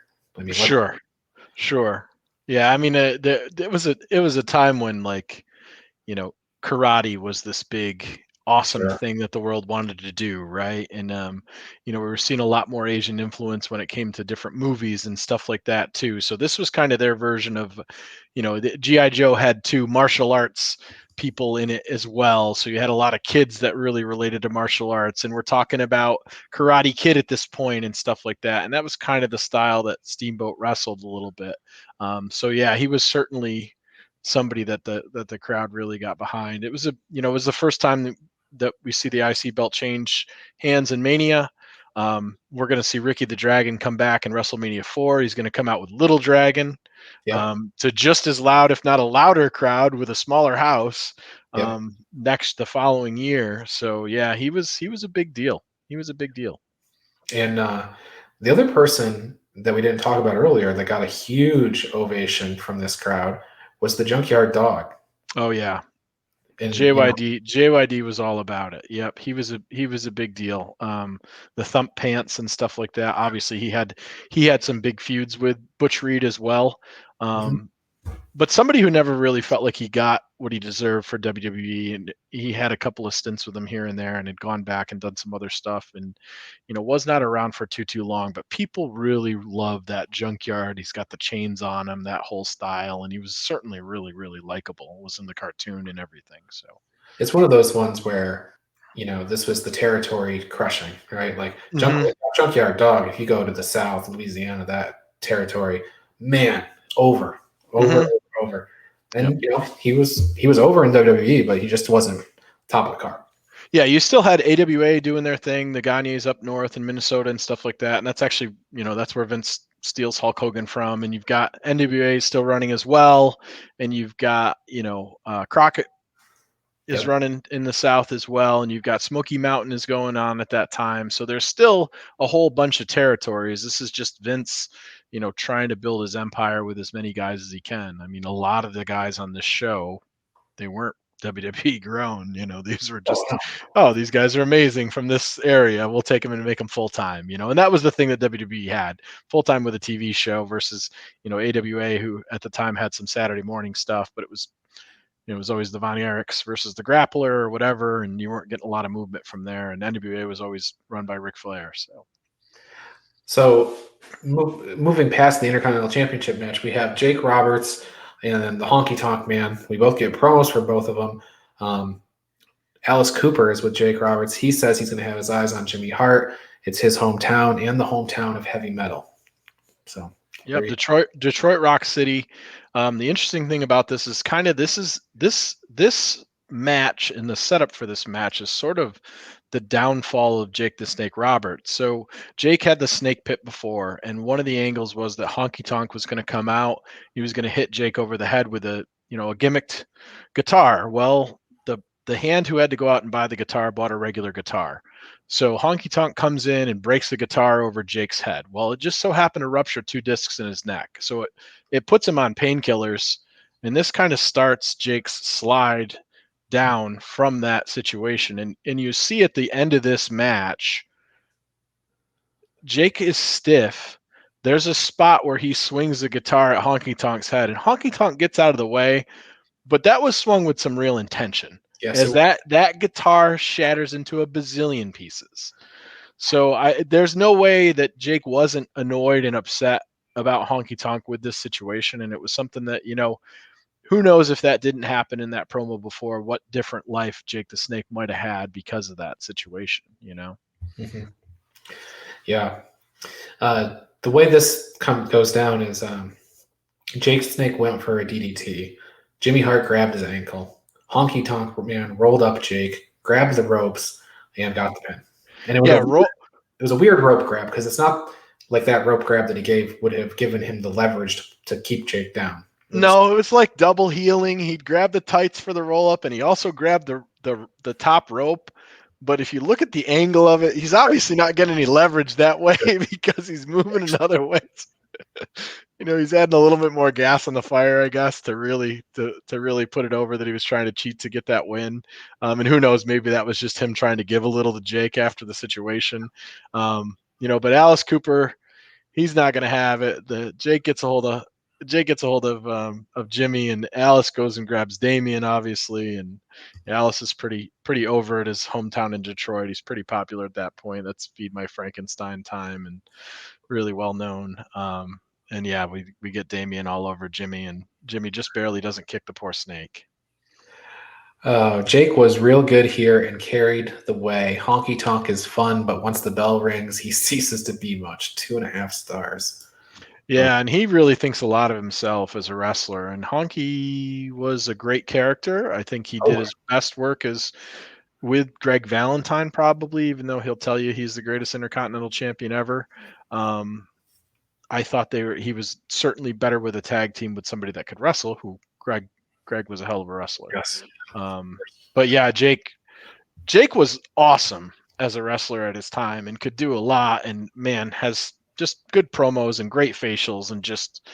Sure. Yeah, it was a time when karate was this big awesome thing that the world wanted to do, right? And we were seeing a lot more Asian influence when it came to different movies and stuff like that too. So this was kind of their version of, the G.I. Joe had 2 martial arts people in it as well. So you had a lot of kids that really related to martial arts, and we're talking about Karate Kid at this point and stuff like that. And that was kind of the style that Steamboat wrestled a little bit. So yeah, he was certainly somebody that the crowd really got behind. It was the first time that we see the IC belt change hands in Mania. We're going to see Ricky the Dragon come back in WrestleMania 4. He's going to come out with Little Dragon to just as loud, if not a louder crowd with a smaller house next the following year. So yeah, he was a big deal. And the other person that we didn't talk about earlier that got a huge ovation from this crowd was the Junkyard Dog. Oh yeah. And JYD was all about it. Yep, he was a big deal. The thump pants and stuff like that. Obviously, he had some big feuds with Butch Reed as well. but somebody who never really felt like he got what he deserved for WWE, and he had a couple of stints with them here and there, and had gone back and done some other stuff, and was not around for too long. But people really loved that junkyard. He's got the chains on him, that whole style, and he was certainly really, really likable. Was in the cartoon and everything. So It's one of those ones where, this was the territory crushing, right? Like Junkyard Dog, if you go to the South, Louisiana, that territory, man, over, over, over. And he was over in WWE, but he just wasn't top of the card. Yeah, you still had AWA doing their thing, the Gagnes up north in Minnesota and stuff like that. And that's actually, that's where Vince steals Hulk Hogan from. And you've got NWA still running as well. And you've got, Crockett is running in the South as well. And you've got Smoky Mountain is going on at that time. So there's still a whole bunch of territories. This is just Vince, trying to build his empire with as many guys as he can. I mean, a lot of the guys on this show, they weren't WWE grown. These were just, these guys are amazing from this area. We'll take them and make them full time. And that was the thing that WWE had, full time with a TV show versus AWA, who at the time had some Saturday morning stuff, but it was always the Von Erichs versus the Grappler or whatever, and you weren't getting a lot of movement from there. And NWA was always run by Ric Flair. So moving past the Intercontinental Championship match, we have Jake Roberts and then the Honky Tonk Man. We both get promos for both of them. Alice Cooper is with Jake Roberts. He says he's going to have his eyes on Jimmy Hart. It's his hometown and the hometown of heavy metal. So, yep, Detroit Rock City. The interesting thing about this is kind of this match, and the setup for this match is sort of the downfall of Jake the Snake Roberts. So Jake had the snake pit before, and one of the angles was that Honky Tonk was going to come out. He was going to hit Jake over the head with a gimmicked guitar. Well, the hand who had to go out and buy the guitar bought a regular guitar. So Honky Tonk comes in and breaks the guitar over Jake's head. Well, it just so happened to rupture 2 discs in his neck. So it puts him on painkillers, and this kind of starts Jake's slide down from that situation. And you see at the end of this match, Jake is stiff. There's a spot where he swings the guitar at Honky Tonk's head, and Honky Tonk gets out of the way, but that was swung with some real intention. Yes, as that guitar shatters into a bazillion pieces. So there's no way that Jake wasn't annoyed and upset about Honky Tonk with this situation. And it was something that, who knows if that didn't happen in that promo before, what different life Jake the Snake might have had because of that situation, Mm-hmm. Yeah. The way this goes down is Jake the Snake went for a DDT. Jimmy Hart grabbed his ankle. Honky Tonk Man rolled up Jake, grabbed the ropes, and got the pin. And it was a weird rope grab because it's not like that rope grab that he gave would have given him the leverage to keep Jake down. It was like double heeling. He'd grab the tights for the roll up, and he also grabbed the top rope. But if you look at the angle of it, he's obviously not getting any leverage that way because he's moving in other ways. He's adding a little bit more gas on the fire, I guess, to really put it over that he was trying to cheat to get that win. And who knows, maybe that was just him trying to give a little to Jake after the situation. But Alice Cooper, he's not going to have it. Jake gets a hold of Jimmy, and Alice goes and grabs Damian, obviously, and Alice is pretty over at his hometown in Detroit. He's pretty popular at that point. That's Feed My Frankenstein time and really well known. And yeah, we get Damian all over Jimmy, and Jimmy just barely doesn't kick the poor snake. Jake was real good here and carried the way. Honky Tonk is fun, but once the bell rings, he ceases to be much. 2.5 stars. Yeah, and he really thinks a lot of himself as a wrestler. And Honky was a great character. I think he did his best work as with Greg Valentine, probably, even though he'll tell you he's the greatest Intercontinental Champion ever. I thought he was certainly better with a tag team with somebody that could wrestle, who Greg was a hell of a wrestler. Yes. But yeah, Jake was awesome as a wrestler at his time and could do a lot, and man, has just good promos and great facials, and just,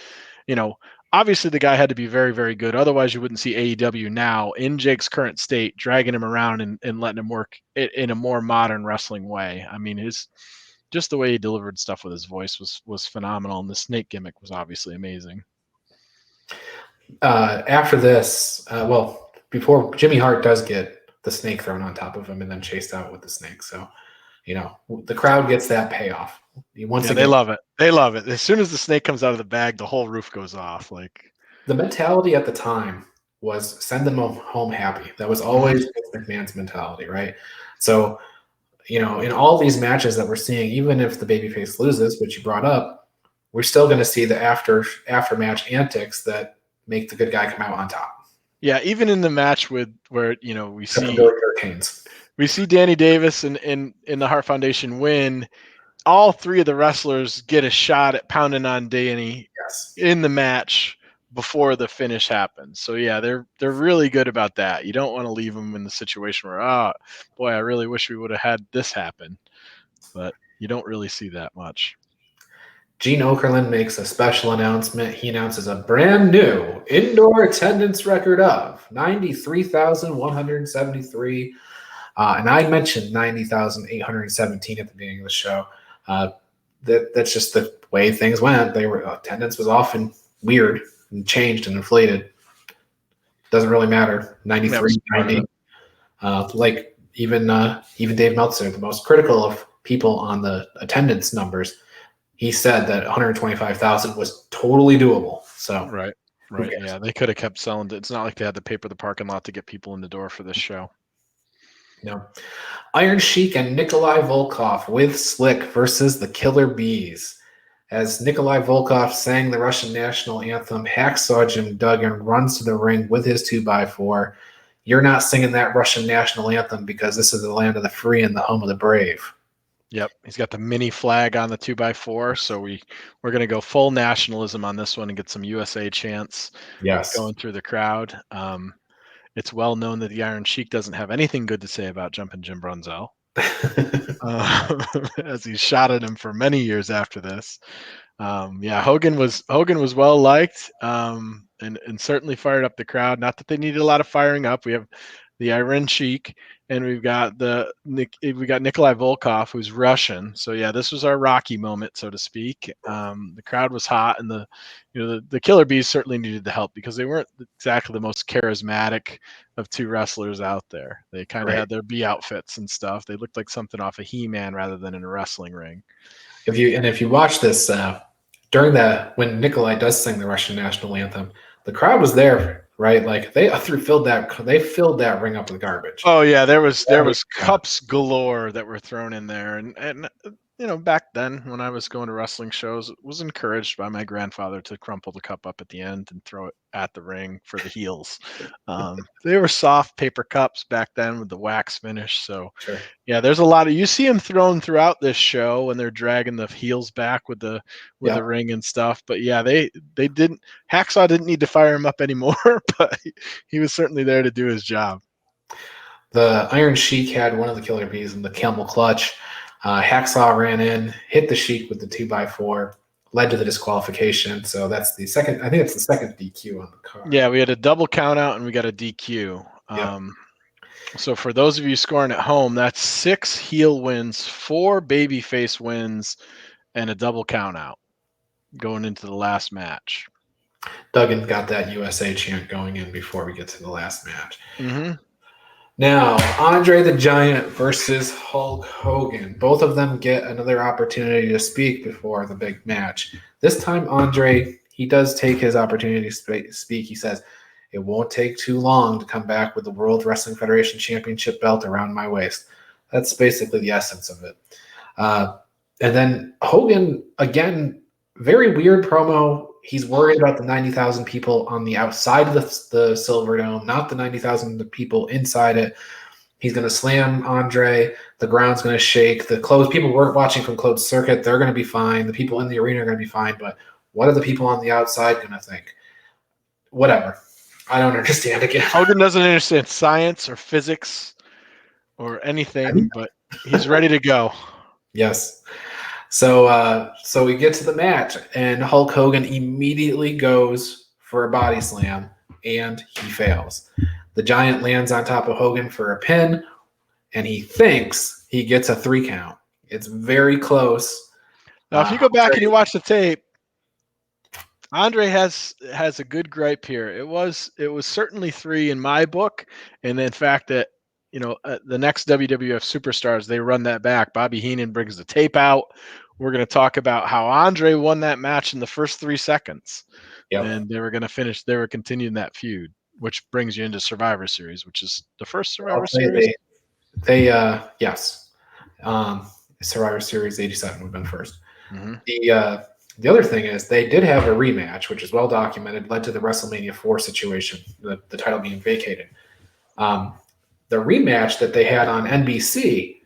obviously the guy had to be very, very good. Otherwise you wouldn't see AEW now in Jake's current state, dragging him around and letting him work in a more modern wrestling way. I mean, just the way he delivered stuff with his voice was phenomenal. And the snake gimmick was obviously amazing. After this, before Jimmy Hart does get the snake thrown on top of him and then chased out with the snake. So, the crowd gets that payoff. Once They again, love it. They love it. As soon as the snake comes out of the bag, the whole roof goes off. Like, the mentality at the time was send them home happy. That was always Vince McMahon's mentality, right? So, in all these matches that we're seeing, even if the babyface loses, which you brought up, we're still going to see the after match antics that make the good guy come out on top. yeah, even in the match where we see Danny Davis and the Hart Foundation win, all three of the wrestlers get a shot at pounding on Danny in the match before the finish happens. So yeah, they're really good about that. You don't want to leave them in the situation where, boy, I really wish we would have had this happen. But you don't really see that much. Gene Okerlund makes a special announcement. He announces a brand new indoor attendance record of 93,173. And I mentioned 90,817 at the beginning of the show. That's just the way things went. Attendance was often weird and changed and inflated. Doesn't really matter. 93, 90. Like even Dave Meltzer, the most critical of people on the attendance numbers, he said that 125,000 was totally doable. So right. Yeah, they could have kept selling it. It's not like they had to paper the parking lot to get people in the door for this show. No. Iron Sheik and Nikolai Volkov with Slick versus the Killer Bees. As Nikolai Volkov sang the Russian national anthem, Hacksaw Jim Duggan runs to the ring with his 2x4. You're not singing that Russian national anthem because this is the land of the free and the home of the brave. Yep, he's got the mini flag on the 2x4, so we're going to go full nationalism on this one and get some USA chants going through the crowd. It's well known that the Iron Sheik doesn't have anything good to say about Jumpin' Jim Brunzell, as he shot at him for many years after this. Hogan was well liked, and certainly fired up the crowd. Not that they needed a lot of firing up. We have the Iron Sheik, and we've got Nikolai Volkov, who's Russian. So yeah, this was our Rocky moment, so to speak. The crowd was hot, and the Killer Bees certainly needed the help because they weren't exactly the most charismatic of two wrestlers out there. They kind of had their B outfits and stuff. They looked like something off of He-Man rather than in a wrestling ring. If you watch this during when Nikolai does sing the Russian national anthem, the crowd was there. Right, like they filled that ring up with garbage. Oh yeah, there was cups galore that were thrown in there, and back then when I was going to wrestling shows, was encouraged by my grandfather to crumple the cup up at the end and throw it at the ring for the heels. They were soft paper cups back then with the wax finish. So yeah, there's a lot of, you see them thrown throughout this show when they're dragging the heels back with the ring and stuff. But yeah, they didn't, Hacksaw didn't need to fire him up anymore, but he was certainly there to do his job. The Iron Sheik had one of the Killer Bees in the camel clutch. Hacksaw ran in, hit the Sheik with the 2x4, led to the disqualification. So that's the second. I think it's the second DQ on the card. Yeah, we had a double count out and we got a DQ. So for those of you scoring at home, that's 6 heel wins, 4 babyface wins, and a double count out going into the last match. Duggan got that USA chant going in before we get to the last match. Mm-hmm. Now, Andre the Giant versus Hulk Hogan. Both of them get another opportunity to speak before the big match. This time, Andre, he does take his opportunity to speak. He says, "It won't take too long to come back with the World Wrestling Federation Championship belt around my waist." That's basically the essence of it. And then Hogan, again, very weird promo. He's worried about the 90,000 people on the outside of the Silverdome, not the 90,000 people inside it. He's going to slam Andre. The ground's going to shake. The people weren't watching from closed circuit. They're going to be fine. The people in the arena are going to be fine. But what are the people on the outside going to think? Whatever. I don't understand again. Hogan doesn't understand science or physics or anything, but he's ready to go. Yes. So we get to the match, and Hulk Hogan immediately goes for a body slam, and he fails. The Giant lands on top of Hogan for a pin, and he thinks he gets a 3 count. It's very close. Now, if you go back and you watch the tape, Andre has a good gripe here. It was certainly 3 in my book, and in fact that the next WWF Superstars they run that back. Bobby Heenan brings the tape out. We're going to talk about how Andre won that match in the first 3 seconds, Yep. and they were going to finish. They were continuing that feud, which brings you into Survivor Series, which is the first I'll Survivor tell you, Series. yes. Survivor Series 87 would have been first. hmm The other thing is they did have a rematch, which is well documented, led to the WrestleMania 4 situation, the title being vacated. The rematch that they had on NBC,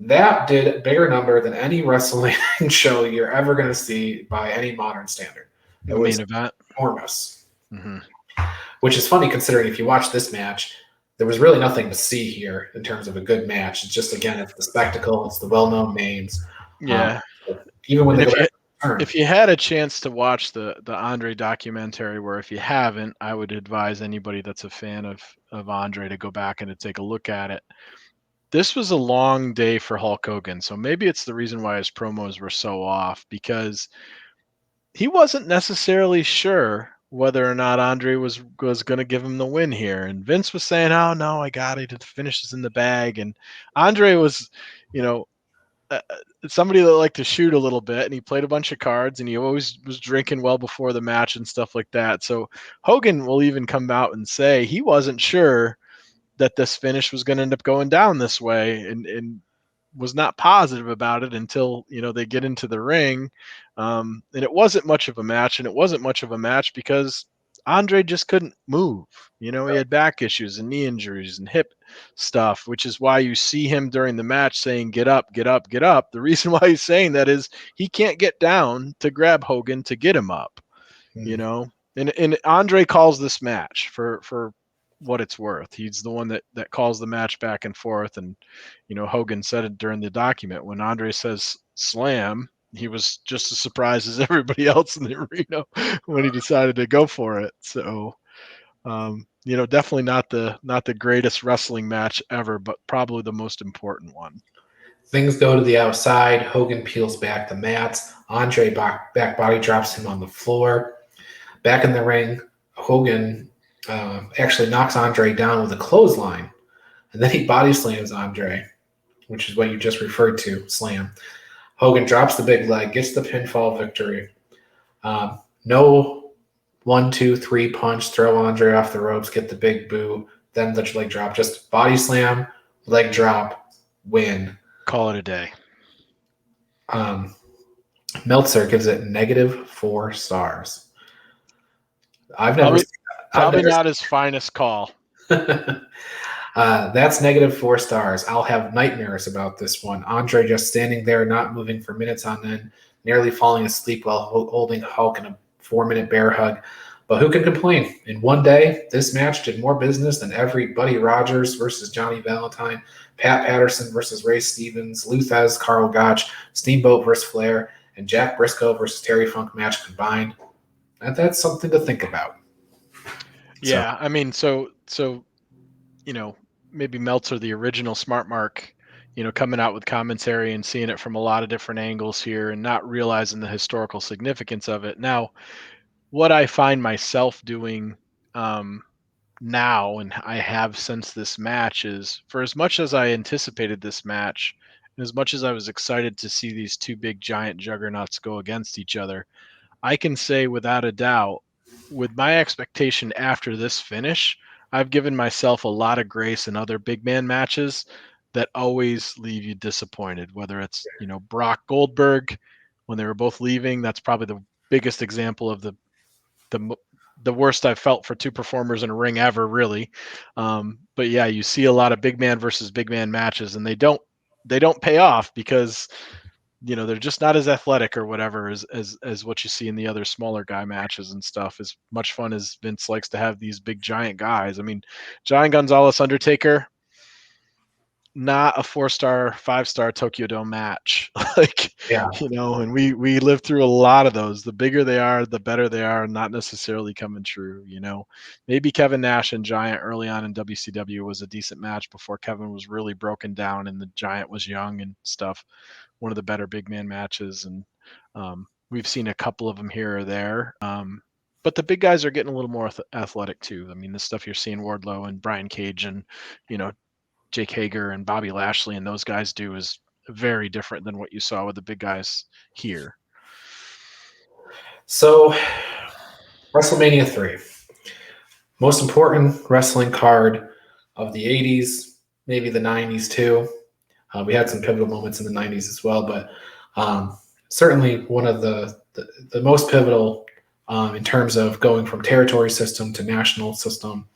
that did a bigger number than any wrestling show you're ever going to see by any modern standard. It The was main event. enormous, hmm which is funny considering if you watch this match, there was really nothing to see here in terms of a good match. It's just, again, it's the spectacle, it's the well-known names. Um, Yeah, even when and they go back to the turn. if you had a chance to watch the Andre documentary, where if you haven't, I would advise anybody that's a fan of Andre to go back and to take a look at it. This was a long day for Hulk Hogan, so maybe it's the reason why his promos were so off, because he wasn't necessarily sure whether or not Andre was going to give him the win here, and Vince was saying, "Oh no, I got it. The finish is in the bag," and Andre was, you know, somebody that liked to shoot a little bit, and he played a bunch of cards, and he always was drinking well before the match and stuff like that. So Hogan will even come out and say he wasn't sure that this finish was going to end up going down this way, and was not positive about it until they get into the ring, and it wasn't much of a match, and it wasn't much of a match because Andre just couldn't move. He had back issues and knee injuries and hip stuff, which is why you see him during the match saying, "Get up, get up, get up." The reason why he's saying that is he can't get down to grab Hogan to get him up. you Hmm. know and Andre calls this match for what it's worth. He's the one that calls the match back and forth, and Hogan said it during the document when Andre says slam, he was just as surprised as everybody else in the arena when he decided to go for it. So definitely not the greatest wrestling match ever, but probably the most important one. Things go to the outside. Hogan peels back the mats. Andre back body drops him on the floor. Back in the ring, Hogan actually knocks Andre down with a clothesline, and then he body slams Andre, which is what you just referred to, slam. Hogan drops the big leg, gets the pinfall victory. No 1, 2, 3 punch, throw Andre off the ropes, get the big boo, then the leg drop. Just body slam, leg drop, win. Call it a day. Um, Meltzer gives it -4 stars. I've never. Probably not his finest call. That's -4 stars. I'll have nightmares about this one. Andre just standing there, not moving for minutes on end, nearly falling asleep while holding Hulk in a 4-minute bear hug. But who can complain? In one day, this match did more business than every Buddy Rogers versus Johnny Valentine, Pat Patterson versus Ray Stevens, Lou Thesz, Carl Gotch, Steamboat versus Flair, and Jack Briscoe versus Terry Funk match combined. And that's something to think about. Yeah, I mean, so maybe Meltzer, the original Smart Mark, coming out with commentary and seeing it from a lot of different angles here and not realizing the historical significance of it. Now, what I find myself doing now, and I have since this match, is for as much as I anticipated this match, and as much as I was excited to see these two big giant juggernauts go against each other, I can say without a doubt, with my expectation after this finish, I've given myself a lot of grace in other big man matches that always leave you disappointed. Whether it's Brock Goldberg when they were both leaving, that's probably the biggest example of the worst I've felt for two performers in a ring ever, really. But yeah, you see a lot of big man versus big man matches, and they don't pay off because they're just not as athletic or whatever as what you see in the other smaller guy matches and stuff. As much fun as Vince likes to have these big giant guys. I mean, Giant Gonzalez Undertaker, not a 4-star, 5-star Tokyo Dome match. Yeah. And we lived through a lot of those. The bigger they are, the better they are, not necessarily coming true. Maybe Kevin Nash and Giant early on in WCW was a decent match before Kevin was really broken down and the Giant was young and stuff. One of the better big man matches, and we've seen a couple of them here or there. but the big guys are getting a little more athletic too. I mean, the stuff you're seeing Wardlow and Brian Cage and, you know, Jake Hager and Bobby Lashley and those guys do is very different than what you saw with the big guys here. So, WrestleMania 3, most important wrestling card of the 80s, maybe the 90s too. We had some pivotal moments in the 90s as well, but certainly one of the most pivotal in terms of going from territory system to national system.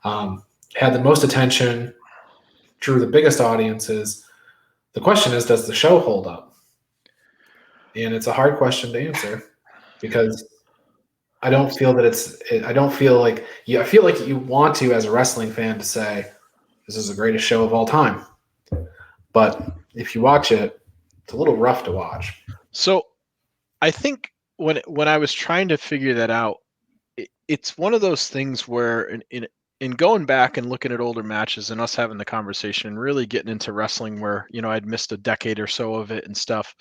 Had the most attention, drew the biggest audiences. The question is, does the show hold up? And it's a hard question to answer because I don't feel that I don't feel like I feel like you want to, as a wrestling fan, to say this is the greatest show of all time. But if you watch it, it's a little rough to watch. So I think when I was trying to figure that out, it's one of those things where in going back and looking at older matches and us having the conversation and really getting into wrestling where, you know, I'd missed a decade or so of it and stuff.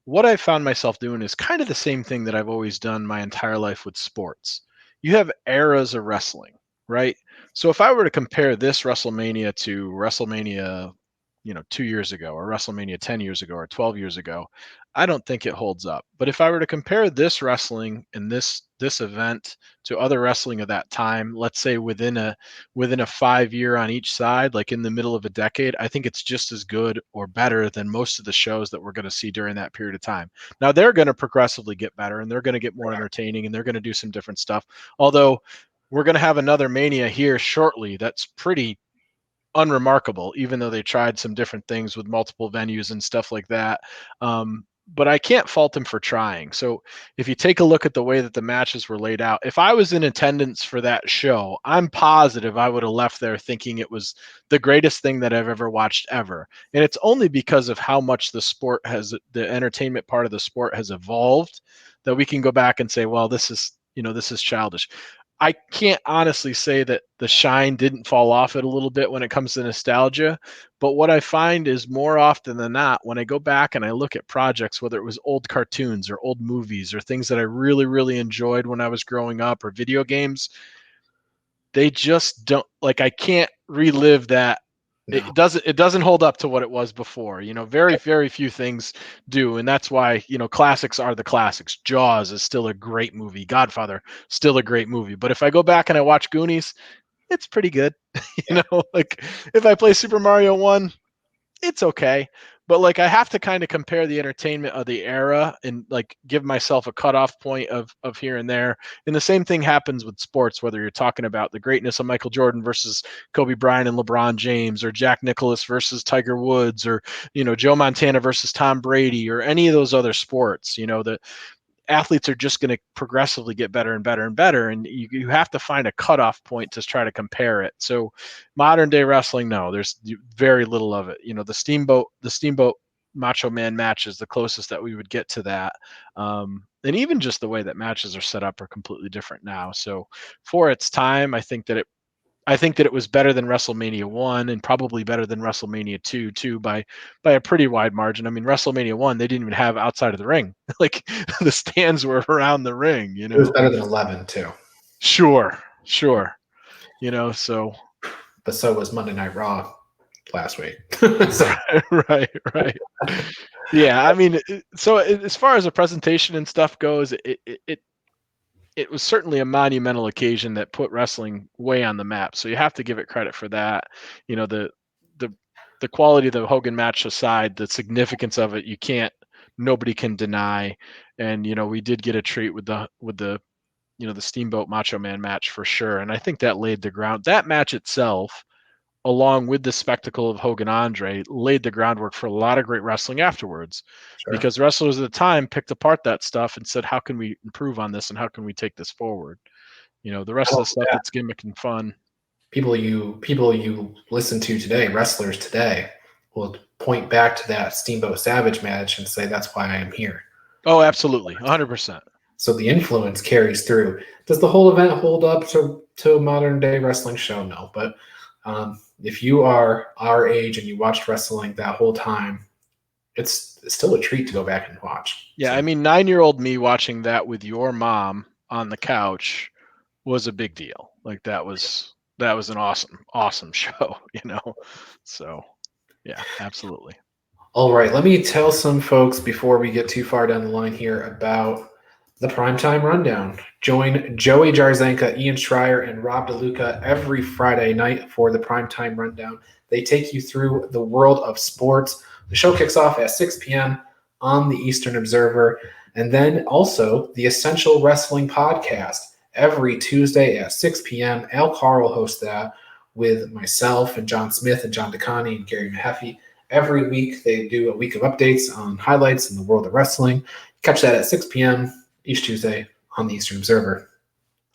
What I found myself doing is kind of the same thing that I've always done my entire life with sports. You have eras of wrestling, right? So if I were to compare this WrestleMania to WrestleMania, you know, 2 years ago or WrestleMania 10 years ago or 12 years ago, I don't think it holds up. But if I were to compare this wrestling and this event to other wrestling of that time, let's say within a 5 year on each side, like in the middle of a decade, I think it's just as good or better than most of the shows that we're going to see during that period of time. Now they're going to progressively get better and they're going to get more entertaining and they're going to do some different stuff. Although we're going to have another Mania here shortly that's pretty unremarkable, even though they tried some different things with multiple venues and stuff like that. But I can't fault them for trying. So if you take a look at the way that the matches were laid out, if I was in attendance for that show, I'm positive I would have left there thinking it was the greatest thing that I've ever watched ever. And it's only because of how much the entertainment part of the sport has evolved that we can go back and say, well, this is childish. I can't honestly say that the shine didn't fall off it a little bit when it comes to nostalgia, but what I find is more often than not, when I go back and I look at projects, whether it was old cartoons or old movies or things that I really, really enjoyed when I was growing up or video games, they just don't, like, I can't relive that. No. It doesn't hold up to what it was before. You know, very, very few things do. And that's why, you know, classics are the classics. Jaws is still a great movie. Godfather, still a great movie. But if I go back and I watch Goonies, it's pretty good. You know, like if I play Super Mario 1, it's okay. But like I have to kind of compare the entertainment of the era and like give myself a cutoff point of here and there. And the same thing happens with sports, whether you're talking about the greatness of Michael Jordan versus Kobe Bryant and LeBron James, or Jack Nicklaus versus Tiger Woods, or, you know, Joe Montana versus Tom Brady, or any of those other sports. You know, the athletes are just going to progressively get better and better and better. And you have to find a cutoff point to try to compare it. So modern day wrestling, no, there's very little of it. You know, the Steamboat Macho Man match is the closest that we would get to that. And even just the way that matches are set up are completely different now. So for its time, I think that it was better than WrestleMania 1 and probably better than WrestleMania 2 too by a pretty wide margin. I mean, WrestleMania 1, they didn't even have outside of the ring. Like the stands were around the ring, you know. It was better than 11 too. Sure. You know, so. But so was Monday Night Raw last week. Right. Yeah, I mean, so as far as the presentation and stuff goes, it was certainly a monumental occasion that put wrestling way on the map. So you have to give it credit for that. You know, the quality of the Hogan match aside, the significance of it, nobody can deny. And, you know, we did get a treat with the you know, the Steamboat Macho Man match for sure. And I think that laid the ground. That match itself, along with the spectacle of Hogan Andre, laid the groundwork for a lot of great wrestling afterwards. Sure. Because wrestlers at the time picked apart that stuff and said, how can we improve on this and how can we take this forward? You know, the rest of the stuff that's gimmick and fun. People you listen to today, wrestlers today, will point back to that Steamboat Savage match and say, that's why I am here. Oh, absolutely. 100%. So the influence carries through. Does the whole event hold up to a modern day wrestling show? No, but if you are our age and you watched wrestling that whole time, it's still a treat to go back and watch. Yeah, so. I mean, 9-year-old me watching that with your mom on the couch was a big deal. Like that was an awesome show, So yeah, absolutely. All right, let me tell some folks before we get too far down the line here about the Primetime Rundown. Join Joey Jarzenka, Ian Schreier, and Rob DeLuca every Friday night for the Primetime Rundown. They take you through the world of sports. The show kicks off at 6 p.m. on the Eastern Observer, and then also the Essential Wrestling Podcast every Tuesday at 6 p.m. Al Carl hosts that with myself and John Smith and John DeConnie and Gary Mahaffey. Every week, they do a week of updates on highlights in the world of wrestling. Catch that at 6 p.m. each Tuesday on the Eastern Observer.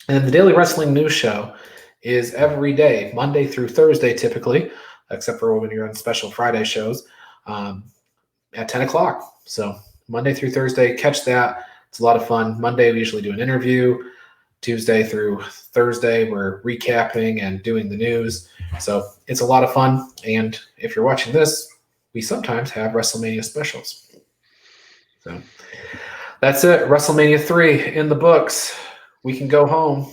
And the Daily Wrestling News Show is every day, Monday through Thursday typically, except for when you're on special Friday shows, at 10 o'clock. So Monday through Thursday, catch that. It's a lot of fun. Monday, we usually do an interview. Tuesday through Thursday, we're recapping and doing the news. So it's a lot of fun. And if you're watching this, we sometimes have WrestleMania specials. So that's it. WrestleMania 3 in the books. We can go home.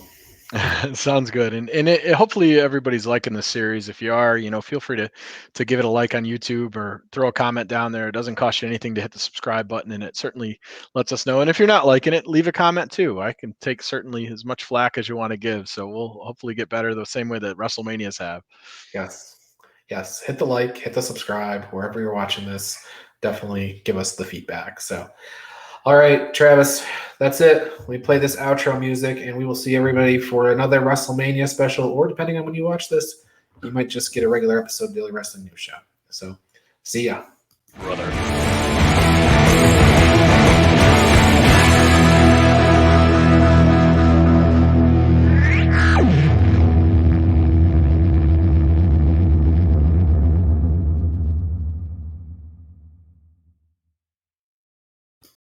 Sounds good. And hopefully everybody's liking the series. If you are, feel free to give it a like on YouTube or throw a comment down there. It doesn't cost you anything to hit the subscribe button, and it certainly lets us know. And if you're not liking it, leave a comment too. I can take certainly as much flack as you want to give. So we'll hopefully get better the same way that WrestleManias have. Yes. Hit the like, hit the subscribe, wherever you're watching this. Definitely give us the feedback. So, all right, Travis, that's it. We play this outro music, and we will see everybody for another WrestleMania special, or depending on when you watch this, you might just get a regular episode of Daily Wrestling News Show. So, see ya. Brother.